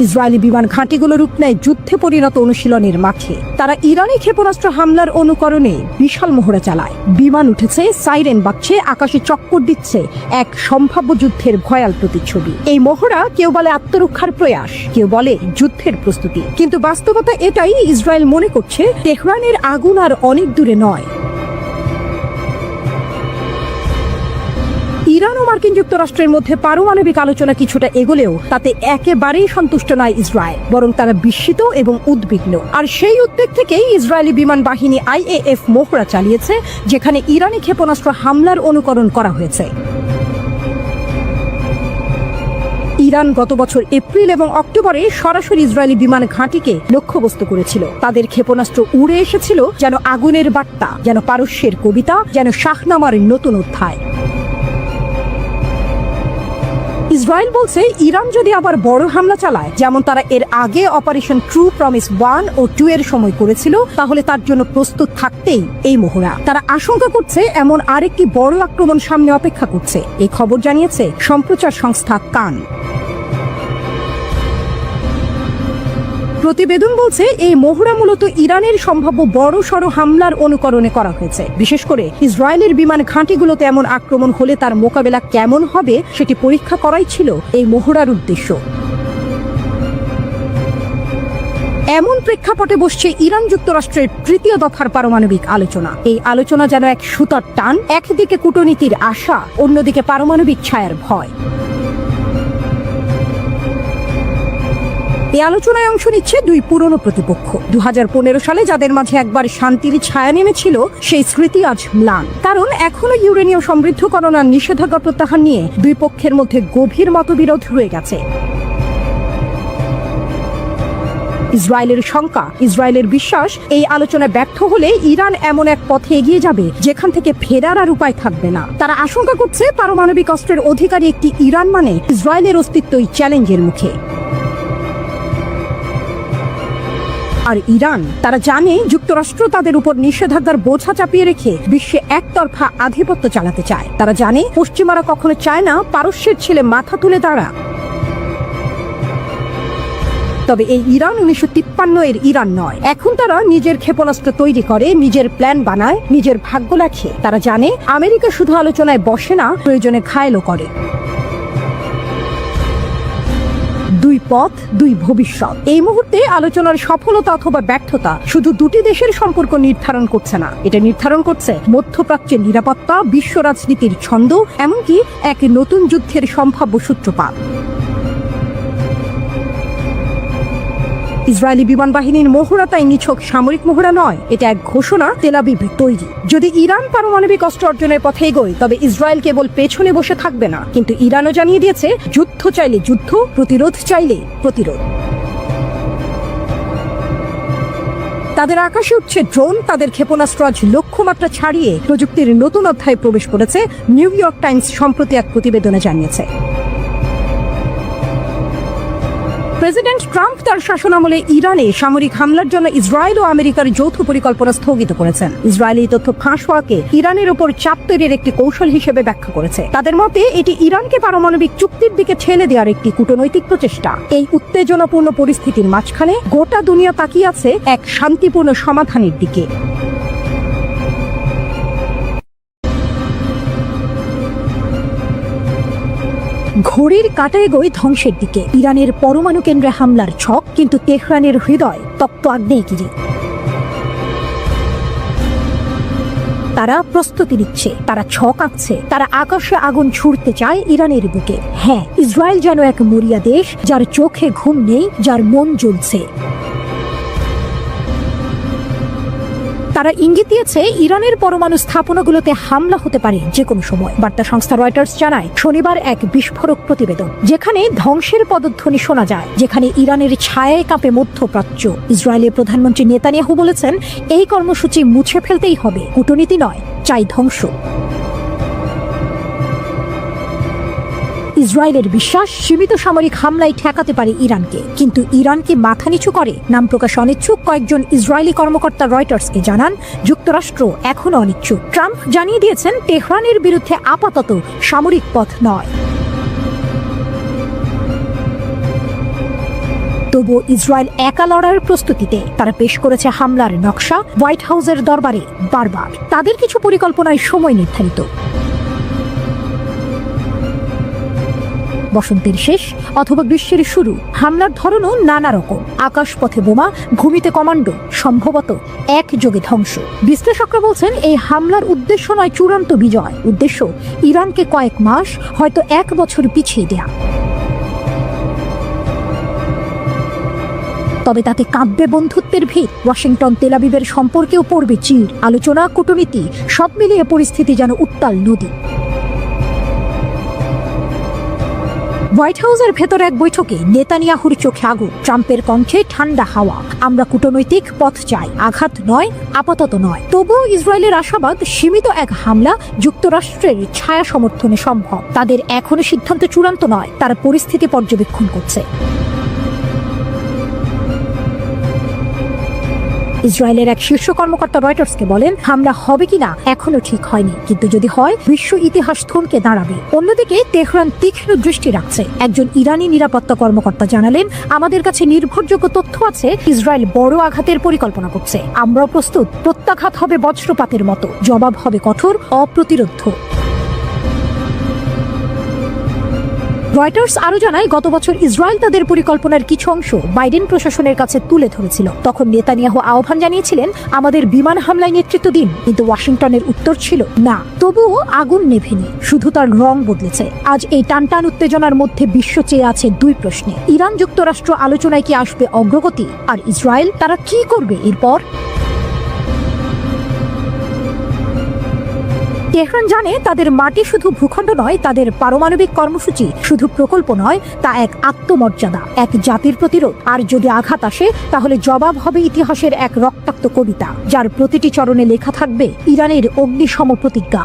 ইসরায়েলি বিমান ঘাঁটিগুলো রূপ নেয় যুদ্ধে পরিণত অনুশীলনের মাঠে। তারা ইরানি ক্ষেপণাস্ত্র হামলার অনুকরণে বিশাল মহড়া চালায়। বিমান উঠেছে, সাইরেন বাজছে, আকাশে চক্কর দিচ্ছে এক সম্ভাব্য যুদ্ধের ভয়াল প্রতিচ্ছবি। এই মহড়া কেউ বলে আত্মরক্ষার প্রয়াস, কেউ বলে যুদ্ধের প্রস্তুতি, কিন্তু বাস্তবতা এটাই, ইসরায়েল মনে করছে তেহরানের আগুন আর অনেক দূরে নয়। ইরান ও মার্কিন যুক্তরাষ্ট্রের মধ্যে পারমাণবিক আলোচনা কিছুটা এগোলেও তাতে একেবারেই সন্তুষ্ট নয় ইসরায়েল, বরং তারা বিস্মিত এবং উদ্বিগ্ন। আর সেই উদ্বেগ থেকেই ইসরায়েলি বিমান বাহিনী IAF মহড়া চালিয়েছে, যেখানে ইরানি ক্ষেপণাস্ত্র হামলার অনুকরণ করা হয়েছে। ইরান গত বছর এপ্রিল এবং অক্টোবরে সরাসরি ইসরায়েলি বিমান ঘাঁটিকে লক্ষ্যবস্তু করেছিল। তাদের ক্ষেপণাস্ত্র উড়ে এসেছিল যেন আগুনের বার্তা, যেন পারস্যের কবিতা, যেন শাহনামার নতুন অধ্যায়। ইসরায়েল বলছে ইরান যদি আবার বড় হামলা চালায়, যেমন তারা এর আগে অপারেশন ট্রু প্রমিস 1 ও 2 এর সময় করেছিল, তাহলে তার জন্য প্রস্তুত থাকতেই এই মহড়া। তারা আশঙ্কা করছে এমন আরেকটি বড় আক্রমণ সামনে অপেক্ষা করছে। এই খবর জানিয়েছে সম্প্রচার সংস্থা কান। প্রতিবেদন বলছে এই মহড়া মূলত ইরানের সম্ভাব্য বড়সড় হামলার অনুকরণে করা হয়েছে। বিশেষ করে ইসরায়েলের বিমান ঘাঁটিগুলোতে এমন আক্রমণ হলে তার মোকাবেলা কেমন হবে সেটি পরীক্ষা করাই ছিল এই মহড়ার উদ্দেশ্য। এমন প্রেক্ষাপটে বসছে ইরান যুক্তরাষ্ট্রের তৃতীয় দফার পারমাণবিক আলোচনা। এই আলোচনা যেন এক সুতার টান, একদিকে কূটনীতির আশা, অন্যদিকে পারমাণবিক ছায়ার ভয়। এই আলোচনায় অংশ নিচ্ছে দুই পুরনো প্রতিপক্ষ। 2015 সালে যাদের মাঝে একবার শান্তির ছায়া নেমেছিল, সেই স্মৃতি আজ ম্লান। কারণ এখনো ইউরেনিয়াম সমৃদ্ধকরণ আর নিষেধাজ্ঞা প্রত্যাহার নিয়ে দুই পক্ষের মধ্যে গভীর মতবিরোধ রয়ে গেছে। ইসরায়েলের শঙ্কা, ইসরায়েলের বিশ্বাস, এই আলোচনায় ব্যর্থ হলে ইরান এমন এক পথে এগিয়ে যাবে যেখান থেকে ফেরার আর উপায় থাকবে না। তারা আশঙ্কা করছে পারমাণবিক অস্ত্রের অধিকারী একটি ইরান মানে ইসরায়েলের অস্তিত্বই চ্যালেঞ্জের মুখে। আর ইরান, তারা জানে যুক্তরাষ্ট্র তাদের উপর নিষেধাজ্ঞার বোঝা চাপিয়ে রেখে বিশ্বে একতরফা আধিপত্য চালাতে চায়। তারা জানে পশ্চিমারা কখনো চায় না পারস্যের ছেলে মাথা তুলে দাঁড়া। তবে এই ইরান 1953 এর ইরান নয়। এখন তারা নিজের ক্ষেপণাস্ত্র তৈরি করে, নিজের প্ল্যান বানায়, নিজের ভাগ্য লেখে। তারা জানে আমেরিকা শুধু আলোচনায় বসে না, প্রয়োজনে ঘায়েলও করে। দুই পথ, দুই ভবিষ্যৎ। এই মুহূর্তে আলোচনার সফলতা অথবা ব্যর্থতা শুধু দুটি দেশের সম্পর্ক নির্ধারণ করছে না, এটা নির্ধারণ করছে মধ্যপ্রাচ্যের নিরাপত্তা, বিশ্ব রাজনীতির ছন্দ, এমনকি এক নতুন যুদ্ধের সম্ভাব্য সূত্রপাত। ইসরায়েলি বিমান বাহিনীর মহড়া তাই নিছক সামরিক মহড়া নয়, এটা এক ঘোষণা তেল আবিব তৈরি। যদি ইরান পারমাণবিক অস্ত্র অর্জনের পথে এগোয়, তবে ইসরায়েল কেবল পেছনে বসে থাকবে না, কিন্তু ইরানও জানিয়ে দিয়েছে যুদ্ধ চাইলে যুদ্ধ, প্রতিরোধ চাইলে প্রতিরোধ। তাদের আকাশে উঠছে ড্রোন, তাদের ক্ষেপণাস্ত্র আজ লক্ষ্যমাত্রা ছাড়িয়ে প্রযুক্তির নতুন অধ্যায়ে প্রবেশ করেছে, নিউ ইয়র্ক টাইমস সম্প্রতি এক প্রতিবেদনে জানিয়েছে। প্রেসিডেন্ট ট্রাম্প তার শাসনামলে ইরানে সামরিক হামলার জন্য ইসরায়েল ও আমেরিকার যৌথ পরিকল্পনা স্থগিত করেছেন। ইসরায়েল এই তথ্য ফাঁস হওয়াকে ইরানের উপর চাপ তৈরির একটি কৌশল হিসেবে ব্যাখ্যা করেছে। তাদের মতে এটি ইরানকে পারমাণবিক চুক্তির দিকে ঠেলে দেওয়ার একটি কূটনৈতিক প্রচেষ্টা। এই উত্তেজনাপূর্ণ পরিস্থিতির মাঝখানে গোটা দুনিয়া তাকিয়ে আছে এক শান্তিপূর্ণ সমাধানের দিকে। ঘড়ির কাঁটা এগোয় ধ্বংসের দিকে। ইরানের পরমাণু কেন্দ্রে হামলার ছক, কিন্তু তেহরানের হৃদয় তপ্ত আগ্নেয়গিরি। তারা প্রস্তুতি নিচ্ছে, তারা ছক আঁকছে, তারা আকাশে আগুন ছুড়তে চায় ইরানের বুকে। হ্যাঁ, ইসরায়েল যেন এক মরিয়া দেশ, যার চোখে ঘুম নেই, যার মন জ্বলছে। তারা ইঙ্গিত দিয়েছে ইরানের পরমাণু স্থাপনাগুলোতে হামলা হতে পারে যে কোনো সময়। বার্তা সংস্থা রয়টার্স জানায় শনিবার এক বিস্ফোরক প্রতিবেদন, যেখানে ধ্বংসের পদধ্বনি শোনা যায়, যেখানে ইরানের ছায়ায় কাঁপে মধ্যপ্রাচ্য। ইসরায়েলের প্রধানমন্ত্রী নেতানিয়াহু বলেছেন এই কর্মসূচি মুছে ফেলতেই হবে, কূটনীতি নয়, চাই ধ্বংস। ইসরায়েলের বিশ্বাস সীমিত সামরিক হামলায় ঠেকাতে পারে ইরানকে, কিন্তু ইরানকে মাথা নিচু করে নাম প্রকাশ অনিচ্ছুক কয়েকজন ইসরায়েলি কর্মকর্তা রয়টার্সকে জানান যুক্তরাষ্ট্র এখনো অনিচ্ছুক। ট্রাম্প জানিয়ে দিয়েছেন তেহরানের বিরুদ্ধে আপাতত সামরিক পথ নয়। তবুও ইসরায়েল একা লড়ার প্রস্তুতিতে। তারা পেশ করেছে হামলার নকশা হোয়াইট হাউসের দরবারে বারবার। তাদের কিছু পরিকল্পনায় সময় নির্ধারিত। বসন্তের শেষ অথবা গ্রীষ্মের শুরু। হামলার ধরনও নানা রকম, আকাশপথে বোমা, ভূমিতে কমান্ডো, সম্ভবত একযোগে ধ্বংস। বিশ্লেষকরা বলছেন এই হামলার উদ্দেশ্য নয় চূড়ান্ত বিজয়, উদ্দেশ্য ইরানকে কয়েক মাস, হয়তো 1 বছর পিছিয়ে দেয়া। তবে তাতে কাঁপবে বন্ধুত্বের ভিত। ওয়াশিংটন তেল আবিবের সম্পর্কেও পড়বে চির। আলোচনা, কূটনীতি সব মিলিয়ে পরিস্থিতি যেন উত্তাল নদী। হোয়াইট হাউসের ভেতর এক বৈঠকে নেতানিয়াহুর চোখে আগুন, ট্রাম্পের কণ্ঠে ঠান্ডা হাওয়া। আমরা কূটনৈতিক পথ চাই, আঘাত নয়, আপাতত নয়। তবুও ইসরায়েলের আশাবাদ সীমিত এক হামলা যুক্তরাষ্ট্রের ছায়া সমর্থনে সম্ভব। তাদের এখনো সিদ্ধান্ত চূড়ান্ত নয়, তারা পরিস্থিতি পর্যবেক্ষণ করছে। ইসরায়েলের এক শীর্ষ কর্মকর্তা রয়টার্সকে বলেন, হামলা হবে কিনা এখনো ঠিক হয়নি, কিন্তু যদি হয় বিশ্ব ইতিহাস থমকে দাঁড়াবে। অন্যদিকে তেহরান তীক্ষ্ণ দৃষ্টি রাখছে। একজন ইরানি নিরাপত্তা কর্মকর্তা জানালেন, আমাদের কাছে নির্ভরযোগ্য তথ্য আছে ইসরায়েল বড় আঘাতের পরিকল্পনা করছে। আমরাও প্রস্তুত। প্রত্যাঘাত হবে বজ্রপাতের মতো, জবাব হবে কঠোর, অপ্রতিরোধ্য। রয়টার্স আরো জানায়, গত বছর ইসরায়েল তাদের পরিকল্পনার কিছু অংশ বাইডেন প্রশাসনের কাছে তুলে ধরেছিল। তখন নেতানিয়াহু আহ্বান জানিয়েছিলেন, আমাদের বিমান হামলায় নেতৃত্ব দিন, কিন্তু ওয়াশিংটনের উত্তর ছিল না। তবুও আগুন নেভেনি, শুধু তার রং বদলেছে। আজ এই টানটান উত্তেজনার মধ্যে বিশ্ব চেয়ে আছে 2 প্রশ্নে। ইরান যুক্তরাষ্ট্র আলোচনায় কি আসবে অগ্রগতি, আর ইসরায়েল তারা কি করবে এরপর? তেহরান জানে তাদের মাটি শুধু ভূখণ্ড নয়, তাদের পারমাণবিক কর্মসূচি শুধু প্রকল্প নয়, তা এক আত্মমর্যাদা, এক জাতির প্রতিরোধ। আর যদি আঘাত আসে তাহলে জবাব হবে ইতিহাসের এক রক্তাক্ত কবিতা, যার প্রতিটি চরণে লেখা থাকবে ইরানের অগ্নিসম প্রতিজ্ঞা।